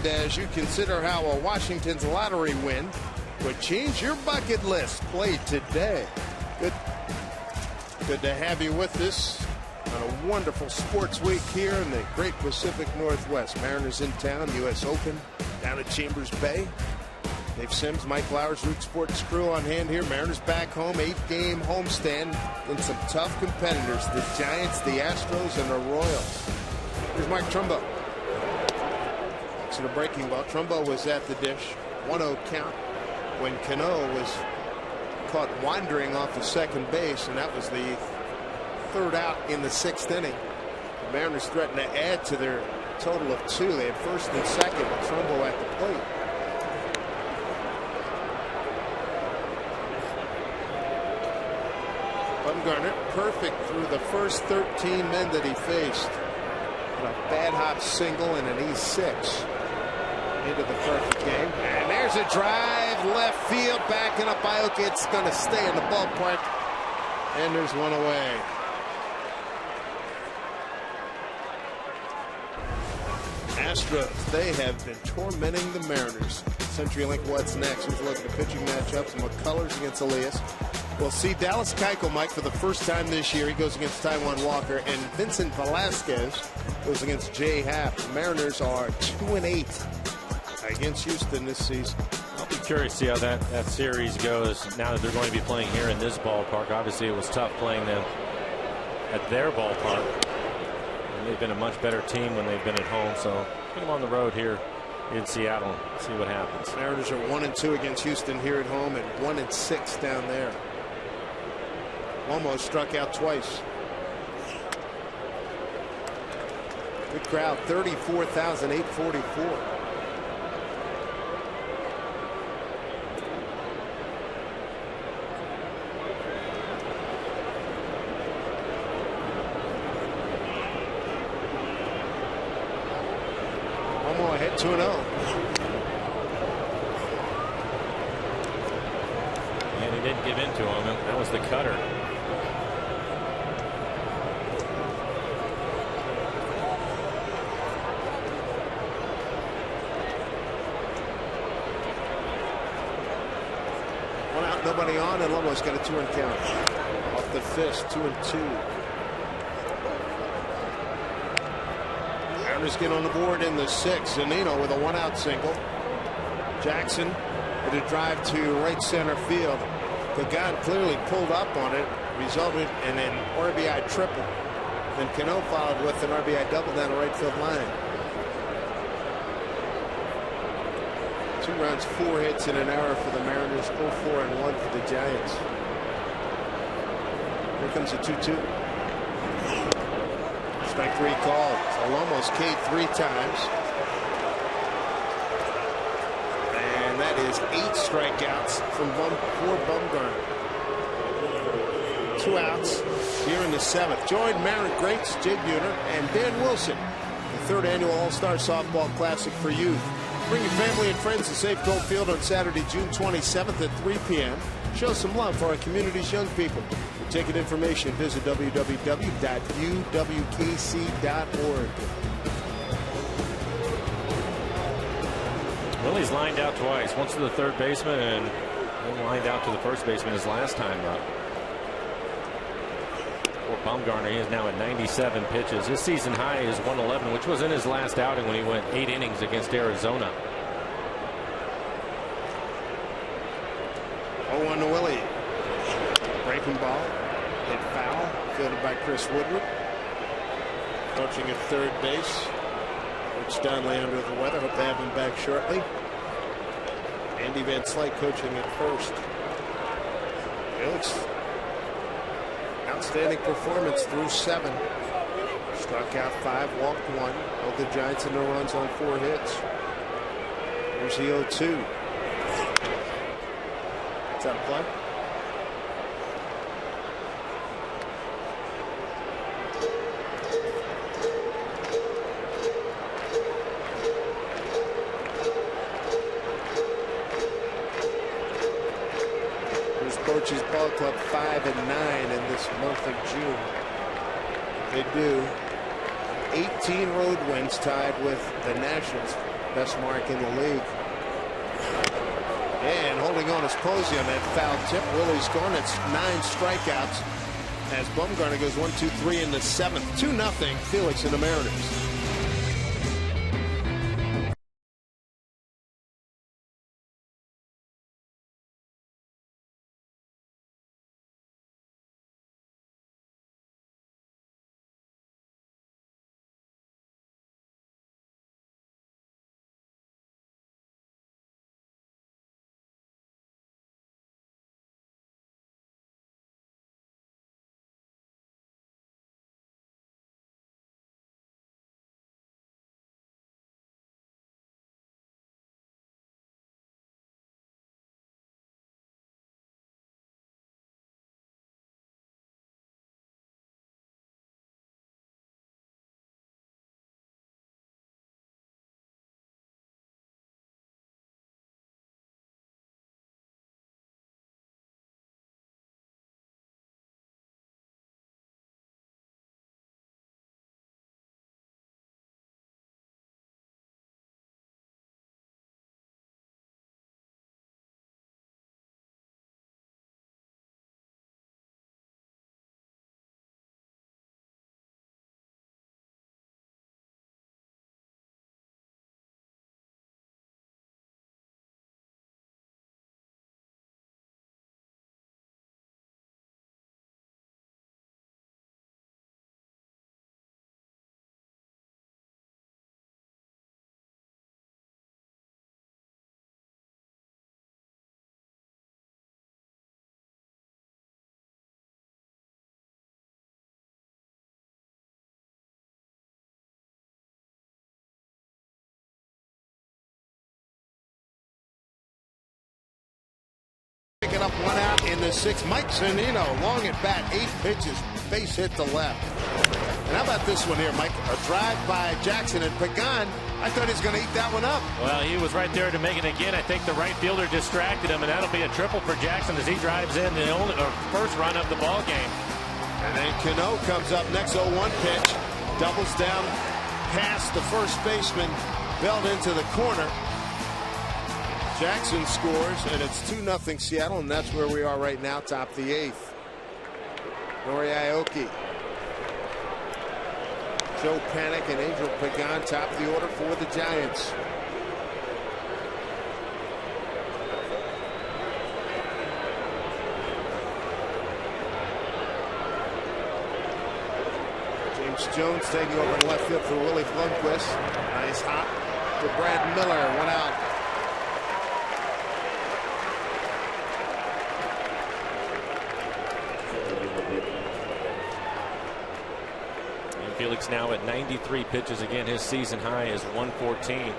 And as you consider how a Washington's lottery win would change your bucket list, play today. Good to have you with us on a wonderful sports week here in the great Pacific Northwest. Mariners in town, U.S. Open down at Chambers Bay. Dave Sims, Mike Flowers, Root Sports crew on hand here. Mariners back home, 8-game homestand in some tough competitors. The Giants, the Astros, and the Royals. Here's Mike Trumbo. To the breaking ball. Trumbo was at the dish. 1-0 count when Cano was caught wandering off the second base, and that was the third out in the 6th inning. The Mariners threatened to add to their total of 2. They had first and second with Trumbo at the plate. Bumgarner perfect through the first 13 men that he faced. And a bad hop single and an E6 into the perfect game. And there's a drive left field, backing up Ioka. It's going to stay in the ballpark. And there's one away. Astros, they have been tormenting the Mariners. CenturyLink, what's next? Here's a look at the pitching matchups. McCullers against Elias. We'll see Dallas Keuchel, Mike, for the first time this year. He goes against Taijuan Walker, and Vincent Velasquez goes against Jay Happ. The Mariners are 2-8 against Houston this season. I'll be curious to see how that series goes now that they're going to be playing here in this ballpark. Obviously, it was tough playing them at their ballpark. And they've been a much better team when they've been at home. So put them on the road here in Seattle. See what happens. Mariners are 1-2 against Houston here at home and 1-6 down there. Almost struck out twice. Good crowd, 34,844. Romo ahead 2-0. And he didn't give in to him. That was the cutter. Nobody on, and Lomo's got a 2-run count. Off the fist, 2-2. Mariners get on the board in the 6th. Zunino with a 1-out single. Jackson with a drive to right center field. Pagan clearly pulled up on it, resulted in an RBI triple. Then Cano followed with an RBI double down the right field line. 2 runs, 4 hits in an hour for the Mariners, 0-4-1 for the Giants. Here comes a 2-2. Strike 3 called. Almost K'd 3 times. And that is 8 strikeouts for Bumgarner. 2 outs here in the 7th. Joined Mariner greats Jake Buhner and Dan Wilson. The 3rd annual All-Star Softball Classic for Youth. Bring your family and friends to Safeco Field on Saturday, June 27th at 3 p.m. Show some love for our community's young people. For ticket information, visit www.uwkc.org. Willie's lined out twice. Once to the 3rd baseman and then lined out to the 1st baseman his last time up. For Bumgarner, he is now at 97 pitches. His season high is 111, which was in his last outing when he went 8 innings against Arizona. 0-1 to Willie. Breaking ball. Hit foul. Fielded by Chris Woodward. Coaching at 3rd base. Rich Donley under the weather. Hope to have him back shortly. Andy Van Slyke coaching at 1st. It looks outstanding performance through 7. Struck out 5, walked 1. Held the Giants in no runs on 4 hits. Here's the 0-2. Is that a play? Coaches Ball Club 5-9 in this month of June. They do 18 road wins, tied with the Nationals best mark in the league. And holding on is Posey on that foul tip. Willie's gone. It's 9 strikeouts as Bumgarner goes 1, 2, 3 in the 7th. 2-0 Felix and the Mariners. Picking up 1 out in the 6th. Mike Zunino, long at bat, 8 pitches, base hit to left. And how about this one here, Mike? A drive by Jackson and Pagan. I thought he was going to eat that one up. Well, he was right there to make it again. I think the right fielder distracted him, and that'll be a triple for Jackson as he drives in the first run of the ball game. And then Cano comes up next, 0-1 pitch, doubles down past the first baseman, Belt into the corner. Jackson scores, and it's 2-0 Seattle, and that's where we are right now, top of the 8th. Nori Aoki, Joe Panik, and Angel Pagan top of the order for the Giants. James Jones taking over in left field for Willie Blomquist. Nice hop to Brad Miller, 1 out. Felix now at 93 pitches. Again, his season high is 114.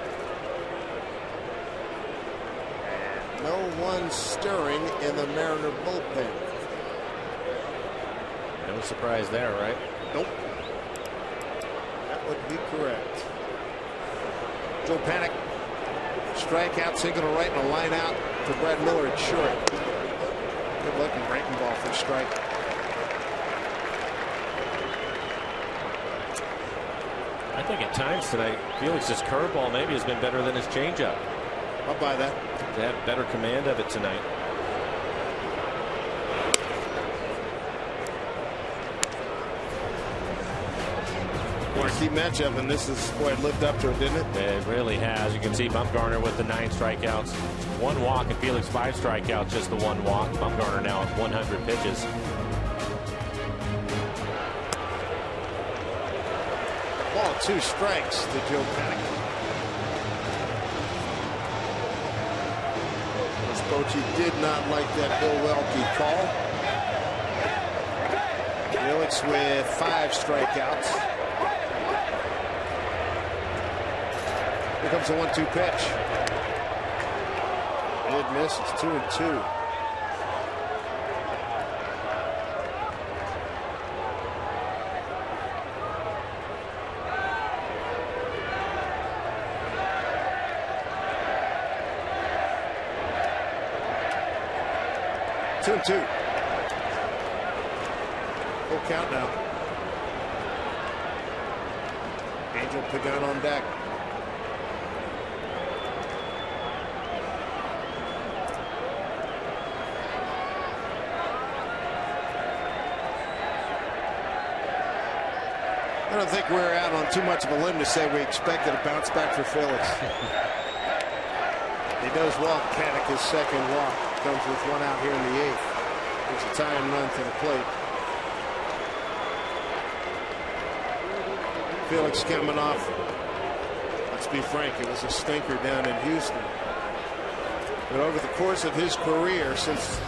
No one stirring in the Mariner bullpen. No surprise there, right? Nope. That would be correct. Joe Panik, strikeout, single to right, and a line out to Brad Miller at short. Good looking breaking ball for strike. I think at times tonight, Felix's curveball maybe has been better than his changeup. I'll buy that. To have better command of it tonight. Marquee matchup, and this is, boy, it lived up to it, didn't it? It really has. You can see Bumgarner with the 9 strikeouts, 1 walk, and Felix 5 strikeouts, just the 1 walk. Bumgarner now at 100 pitches. Ball 2 strikes to Joe Panik. Bochy did not like that Bill Welke call. Felix with 5 strikeouts. Here comes the 1-2 pitch. Did miss. It's 2-2. Two. Full count now. Angel Pagan on deck. I don't think we're out on too much of a limb to say we expected a bounce back for Phillies. He does walk Paddock his second walk. Comes with one out here in the 8th. There's a tying run to the plate. Felix coming off. Let's be frank, it was a stinker down in Houston. But over the course of his career, since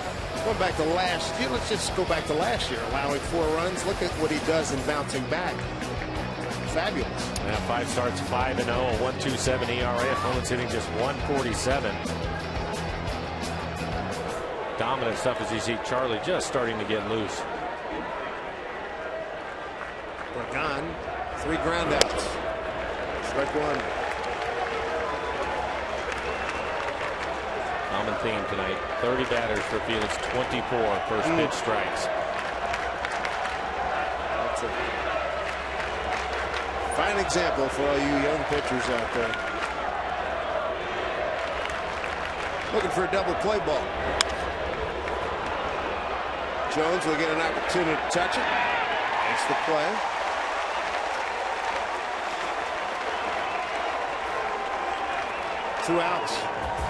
going back to last year, let's just go back to last year, allowing 4 runs. Look at what he does in bouncing back. Fabulous. Yeah, 5 starts, 5-0, a 1.27 ERA. Opponents hitting just 147. Dominant stuff as you see Charlie just starting to get loose. Burgon, 3 groundouts. Strike 1. Common theme tonight. 30 batters for Felix, 24 first pitch strikes. That's a fine example for all you young pitchers out there. Looking for a double play ball. Jones will get an opportunity to touch it. That's the play. Two outs.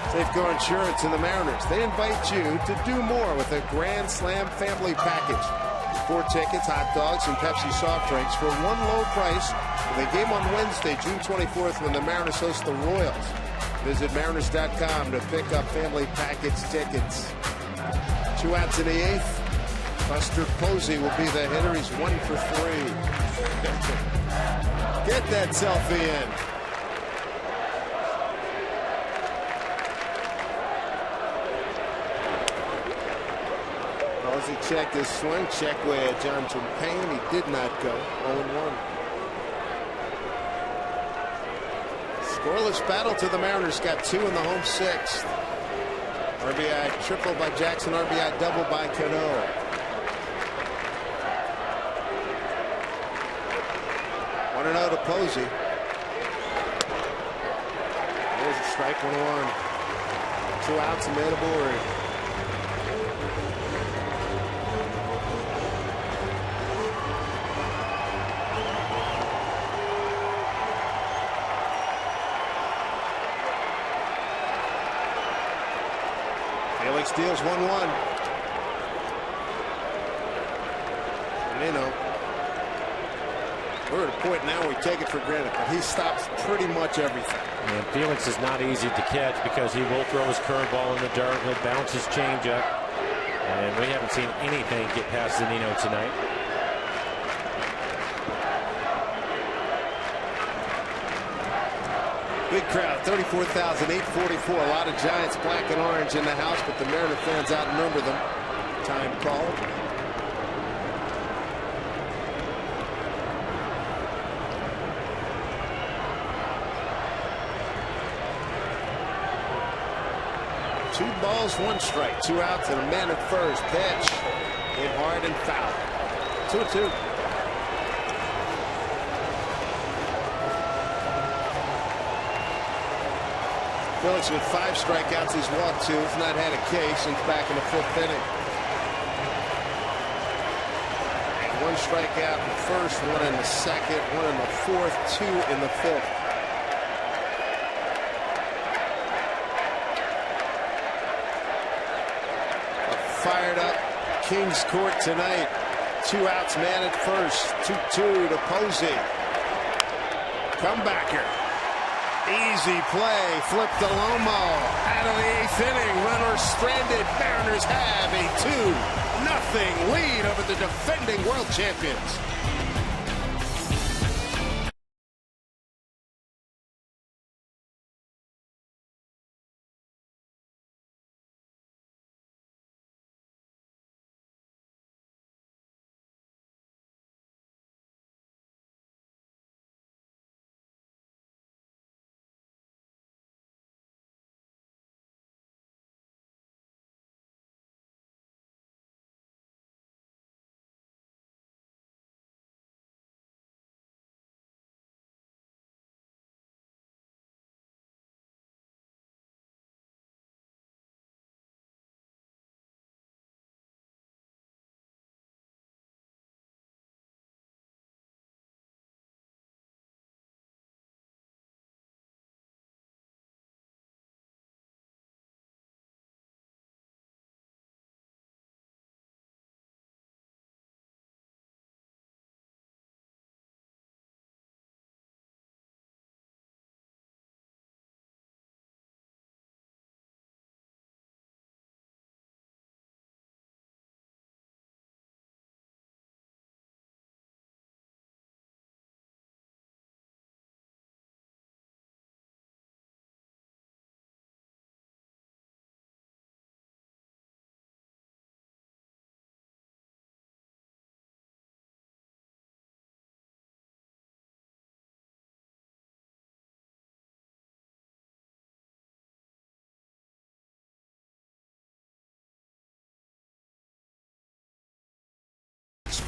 Safeco Insurance and the Mariners. They invite you to do more with a Grand Slam family package. 4 tickets, hot dogs, and Pepsi soft drinks for one low price. The game on Wednesday, June 24th, when the Mariners host the Royals. Visit Mariners.com to pick up family package tickets. 2 outs in the 8th. Buster Posey will be the hitter. He's 1 for 3. Get that selfie in. Posey checked his swing, check wedge on Champagne. He did not go. 0-1. Scoreless battle to the Mariners. Got 2 in the home 6th. RBI triple by Jackson. RBI double by Cano. 1-0 to Posey. There's a strike 1-1. 2 outs and man aboard. Felix deals 1-1. And you know, we're at a point now where we take it for granted, but he stops pretty much everything. And Felix is not easy to catch because he will throw his curveball in the dirt. He'll bounce his changeup. And we haven't seen anything get past Zunino tonight. Big crowd, 34,844. A lot of Giants black and orange in the house, but the Mariner fans outnumber them. Time called. Two balls, 1 strike, 2 outs, and a man at first. Pitch hit hard and foul. 2-2. Felix with 5 strikeouts. He's walked 2. He's not had a K since back in the 5th inning. And 1 strikeout in the 1st, 1 in the 2nd, 1 in the 4th, 2 in the 5th. Fired up Kings Court tonight. 2 outs, man at first. 2-2 to Posey. Comebacker. Easy play. Flip to Lomo. Out of the 8th inning. Runner stranded. Mariners have a 2-0 lead over the defending world champions.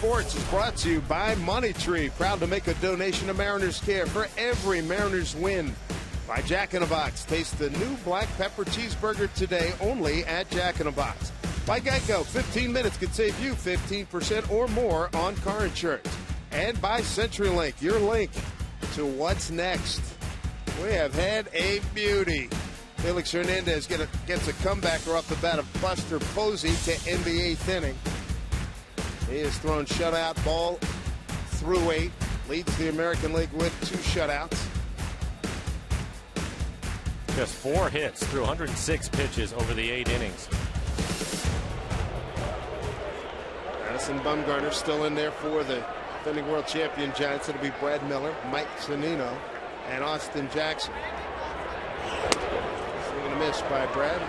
Sports is brought to you by Money Tree. Proud to make a donation to Mariners Care for every Mariners win. By Jack in the Box. Taste the new black pepper cheeseburger today only at Jack in the Box. By Geico, 15 minutes could save you 15% or more on car insurance. And by CenturyLink, your link to what's next. We have had a beauty. Felix Hernandez gets a comebacker off the bat of Buster Posey to end the 8th inning. He has thrown shutout ball through 8. Leads the American League with 2 shutouts. Just 4 hits through 106 pitches over the 8 innings. Madison Bumgarner still in there for the defending world champion Giants. It'll be Brad Miller, Mike Zunino, and Austin Jackson. Swing and a miss by Brad.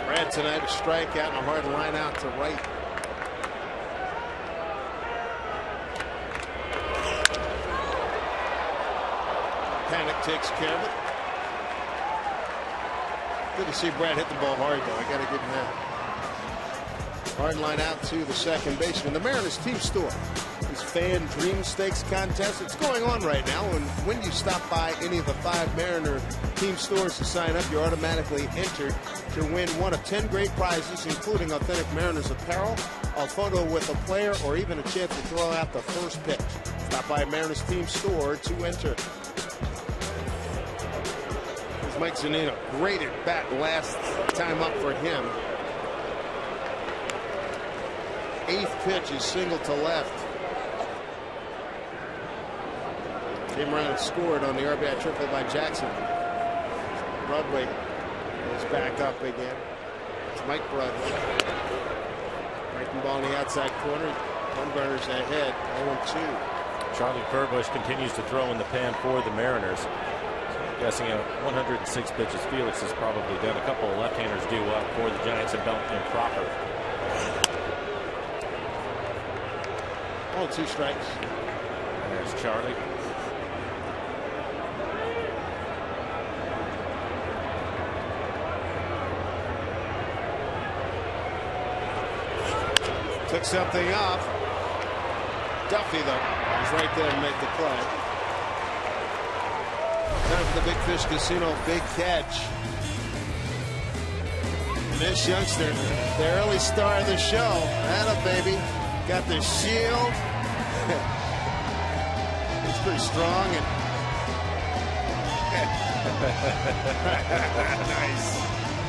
Brad tonight a strikeout and a hard line out to right. Panic takes care of it. Good to see Brad hit the ball hard, though. I got to give him that. Hard line out to the second baseman. The Mariners team store. This fan dream stakes contest. It's going on right now. And when you stop by any of the 5 Mariner team stores to sign up, you're automatically entered to win one of 10 great prizes, including authentic Mariners apparel, a photo with a player, or even a chance to throw out the first pitch. Stop by a Mariners team store to enter. Here's Mike Zunino. Great at bat last time up for him. 8th pitch is single to left. Came around and scored on the RBI triple by Jackson. Broadway is back up again. It's Mike Broadway. Breaking ball in the outside corner. Bumgarner's ahead. 0-2. Charlie Furbush continues to throw in the pan for the Mariners. So I'm guessing at 106 pitches, Felix has probably done. A couple of left-handers due up for the Giants and Belton and Cropper. 2 strikes. There's Charlie. Took something off. Duffy, though, is right there to make the play. Time for the Big Fish Casino big catch. And this youngster, the early star of the show, atta baby, got the shield. He's pretty strong and nice,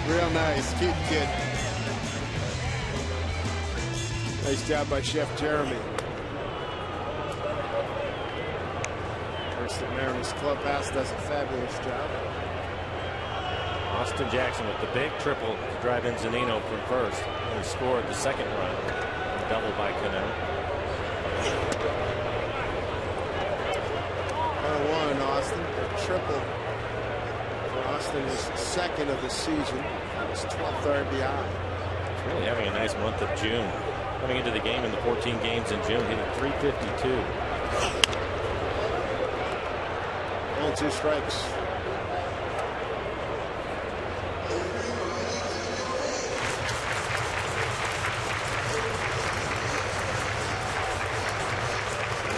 real nice, cute kid. Nice job by Chef Jeremy. First, the Mariners clubhouse does a fabulous job. Austin Jackson with the big triple to drive in Zunino from first and scored the second run. Double by Cano. 1-1 Austin. A triple for Austin is second of the season. His 12th RBI. He's really having a nice month of June. Coming into the game in the 14 games in June, hitting .352. 2 strikes.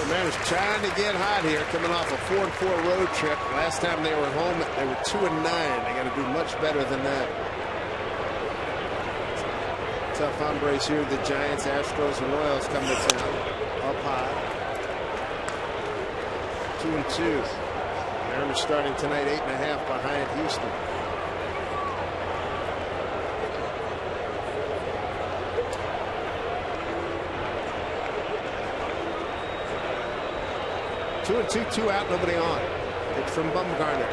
Mariners trying to get hot here, coming off a 4-4 road trip. Last time they were home, they were 2-9. They got to do much better than that. Tough hombres here. The Giants, Astros, and Royals come to town. Up high. 2-2. Mariners starting tonight 8.5 behind Houston. Two and two out, nobody on. Pitch from Bumgarner.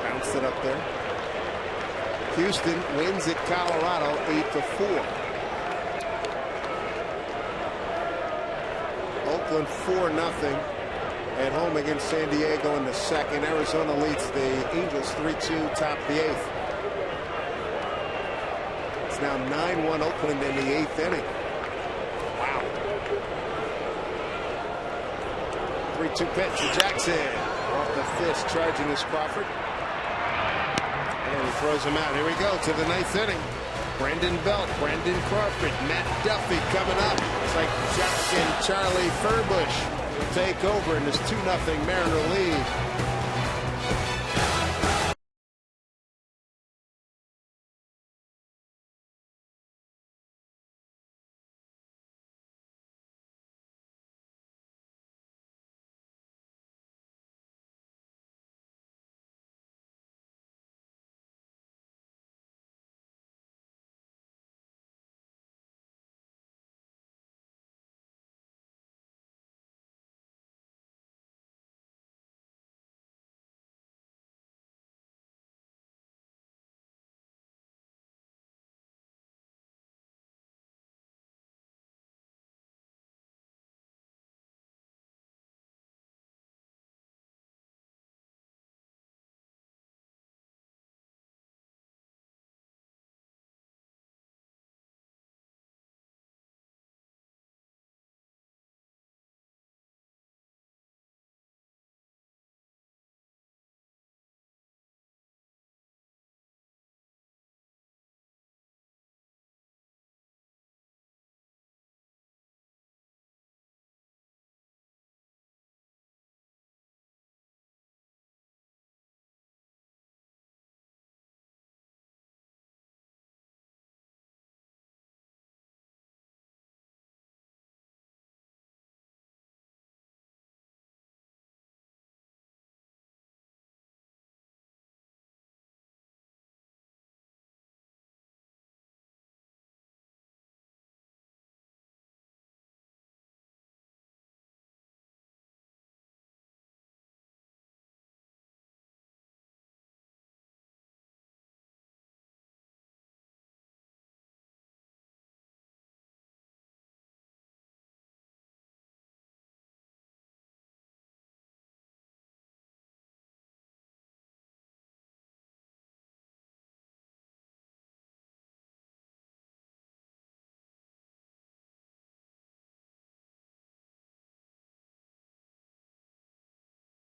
Bounced it up there. Houston wins at Colorado 8-4. Oakland 4-0 at home against San Diego in the second. Arizona leads the Angels 3-2, top the 8th. It's now 9-1 Oakland in the 8th inning. Wow. 3-2 pitch to Jackson. Off the fist, charging is Crawford. And he throws him out. Here we go to the ninth inning. Brandon Belt, Brandon Crawford, Matt Duffy coming up. It's like Jack and Charlie Furbush will take over in this 2-0 Mariner lead.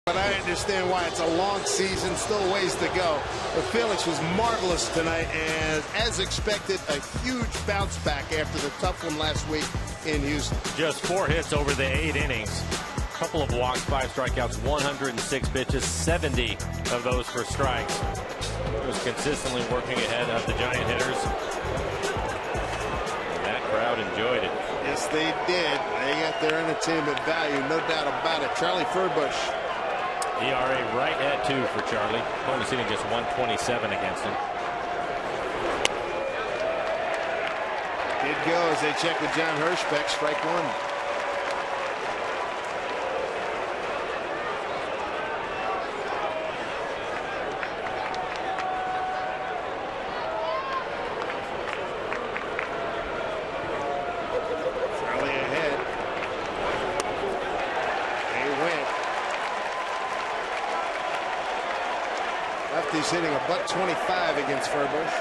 But I understand why it's a long season, still ways to go. But Felix was marvelous tonight, and as expected, a huge bounce back after the tough one last week in Houston. Just 4 hits over the 8 innings. A couple of walks, 5 strikeouts, 106 pitches, 70 of those for strikes. He was consistently working ahead of the Giant hitters. And that crowd enjoyed it. Yes, they did. They got their entertainment value, no doubt about it. Charlie Furbush. ERA right at 2 for Charlie. Opponent's hitting just 127 against him. It goes. They check with John Hirschbeck. Strike 1. He's hitting a .125 against Furbush.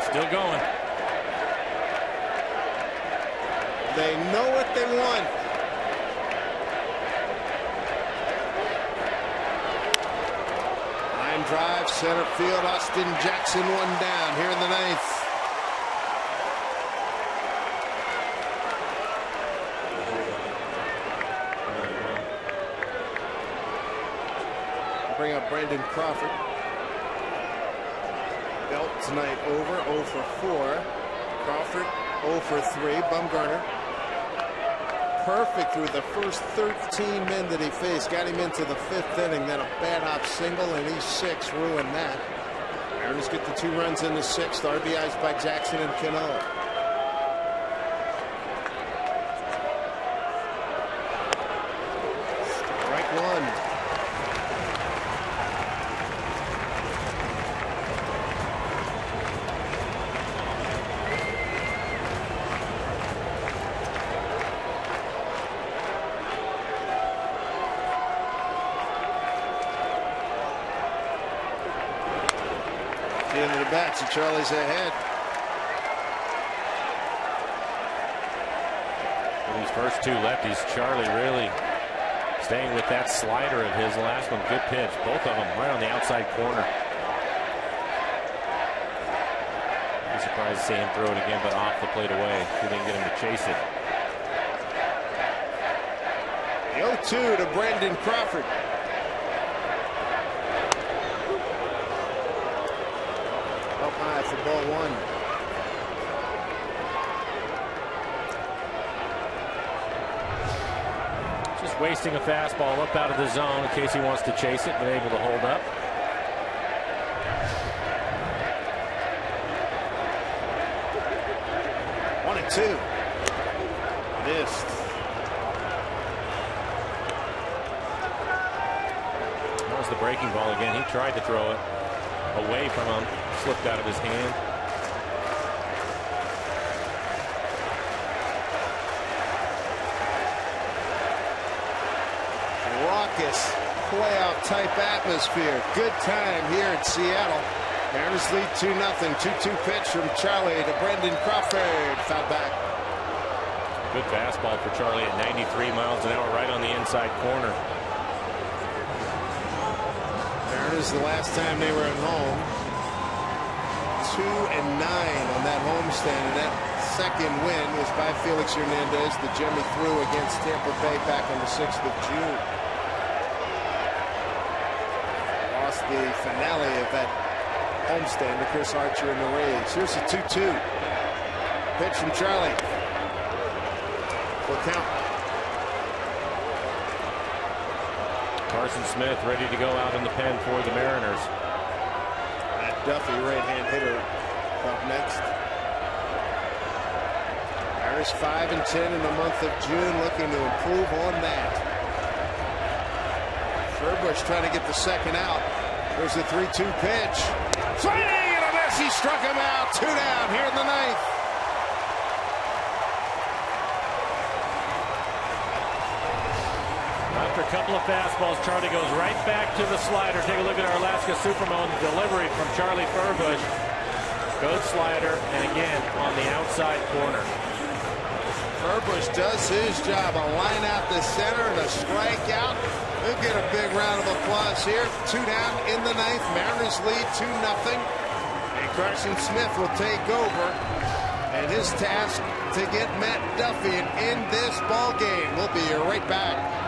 Still going. They know what they want. Line drive, center field. Austin Jackson, 1 down here in the 9th. Bring up Brandon Crawford. Belt tonight over 0 for 4. Crawford 0 for 3. Bumgarner perfect through the first 13 men that he faced. Got him into the 5th inning. Then a bad hop single, and he's 6. Ruined that. Mariners get the 2 runs in the 6th. RBIs by Jackson and Cano. Strike 1. Into the bats, and Charlie's ahead. For these first 2 lefties, Charlie really Staying with that slider of his last one. Good pitch. Both of them right on the outside corner. I'm surprised to see him throw it again, but off the plate away. He didn't get him to chase it. The 0-2 to Brandon Crawford. Up high for ball one. Just wasting a fastball up out of the zone in case he wants to chase it, but able to hold up. One and two. Missed. That was the breaking ball again. He tried to throw it away from him, slipped out of his hand. Raucous playoff type atmosphere. Good time here in Seattle. Mariners lead 2-0. 2-2 pitch from Charlie to Brandon Crawford. Foul back. Good fastball for Charlie at 93 miles an hour right on the inside corner. Mariners the last time they were at home 2-9 on that homestand, and that second win was by Felix Hernandez, the gem he threw against Tampa Bay back on the 6th of June. Lost the finale of that homestand to Chris Archer and the Rays. Here's a 2-2 pitch from Charlie. Full count. Carson Smith ready to go out in the pen for the Mariners. Matt Duffy, right-hand hitter, up next. Mariners 5-10 in the month of June, looking to improve on that. Furbush trying to get the second out. There's the 3-2 pitch. Swing and a miss. He struck him out. 2 down here in the ninth. After a couple of fastballs, Charlie goes right back to the slider. Take a look at our Alaska Supermoon delivery from Charlie Furbush. Good slider, and again on the outside corner. Furbush does his job. A line out the center and a strikeout. We'll get a big round of applause here. 2 down in the ninth. Mariners lead 2-0. And Carson Smith will take over. And his task to get Matt Duffy and end this ball game. We'll be right back.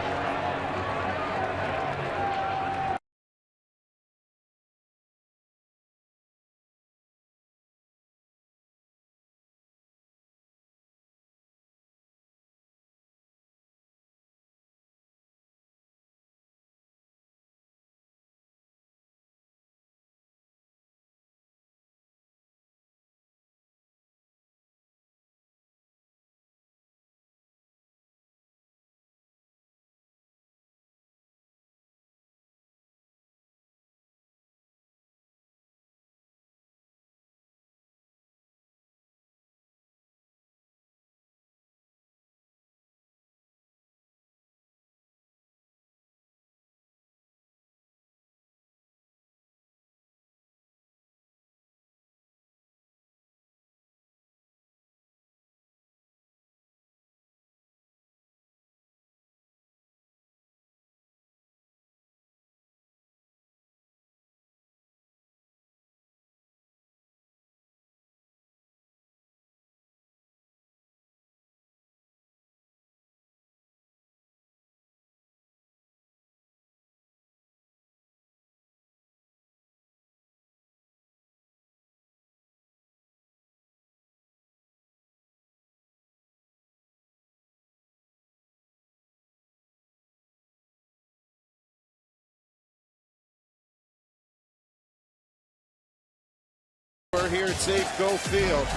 Here at Safeco Field.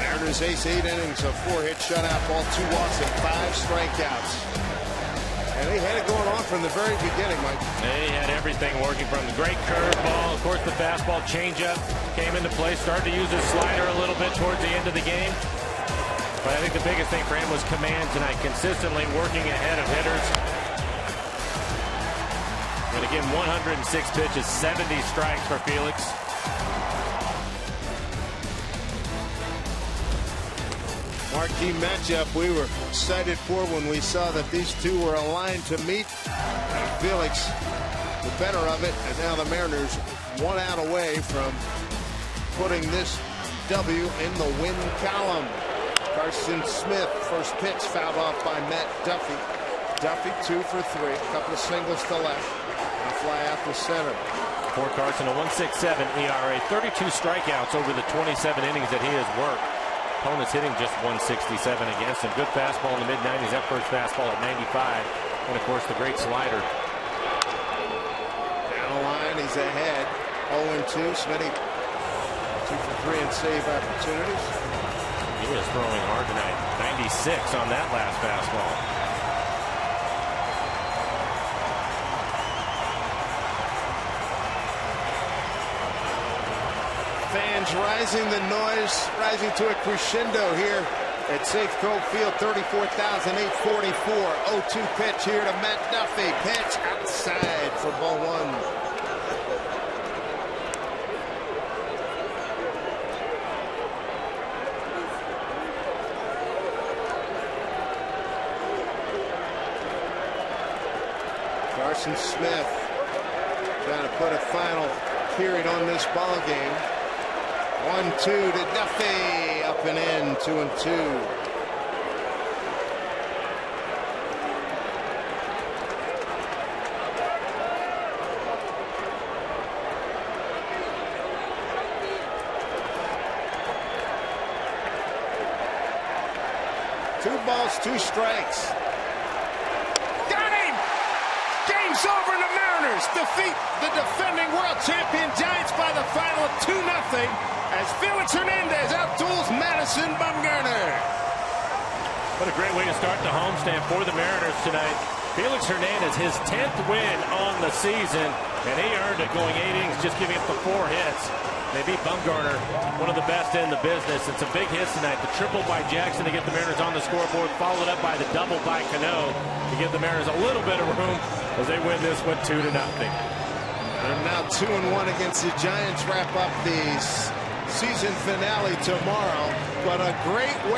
Mariners ace 8 innings, a 4-hit shutout ball, 2 walks and 5 strikeouts. And they had it going on from the very beginning, Mike. They had everything working from the great curveball. Of course, the fastball changeup came into play. Started to use his slider a little bit towards the end of the game. But I think the biggest thing for him was command tonight, consistently working ahead of hitters. And again, 106 pitches, 70 strikes for Felix. Marquee matchup we were excited for when we saw that these two were aligned to meet. Felix the better of it, and now the Mariners 1 out away from putting this W in the win column. Carson Smith, first pitch fouled off by Matt Duffy. Duffy 2 for 3, a couple of singles to left, and a fly out to center. For Carson, a 1.67 ERA, 32 strikeouts over the 27 innings that he has worked. Opponents hitting just 167 against him. Good fastball in the mid-90s. That first fastball at 95. And, of course, the great slider. Down the line, he's ahead. 0-2. Smitty 2 for 3 in save opportunities. He is throwing hard tonight. 96 on that last fastball. Fans rising, the noise rising to a crescendo here at Safeco Field. 34,844. 0-2 pitch here to Matt Duffy. Pitch outside for ball 1. Carson Smith trying to put a final period on this ball game. 1-2 to Duffy, up and in, 2-2. Two balls, 2 strikes. Got him! Game's over, and the Mariners defeat the defending world champion Giants by the final of 2-0. As Felix Hernandez outduels Madison Bumgarner. What a great way to start the homestand for the Mariners tonight. Felix Hernandez, his 10th win on the season, and he earned it going 8 innings, just giving up the 4 hits. They beat Bumgarner, one of the best in the business. And some big hits tonight. The triple by Jackson to get the Mariners on the scoreboard, followed up by the double by Cano to give the Mariners a little bit of room as they win this one 2-0. And now 2-1 against the Giants. Wrap up the season finale tomorrow. But a great way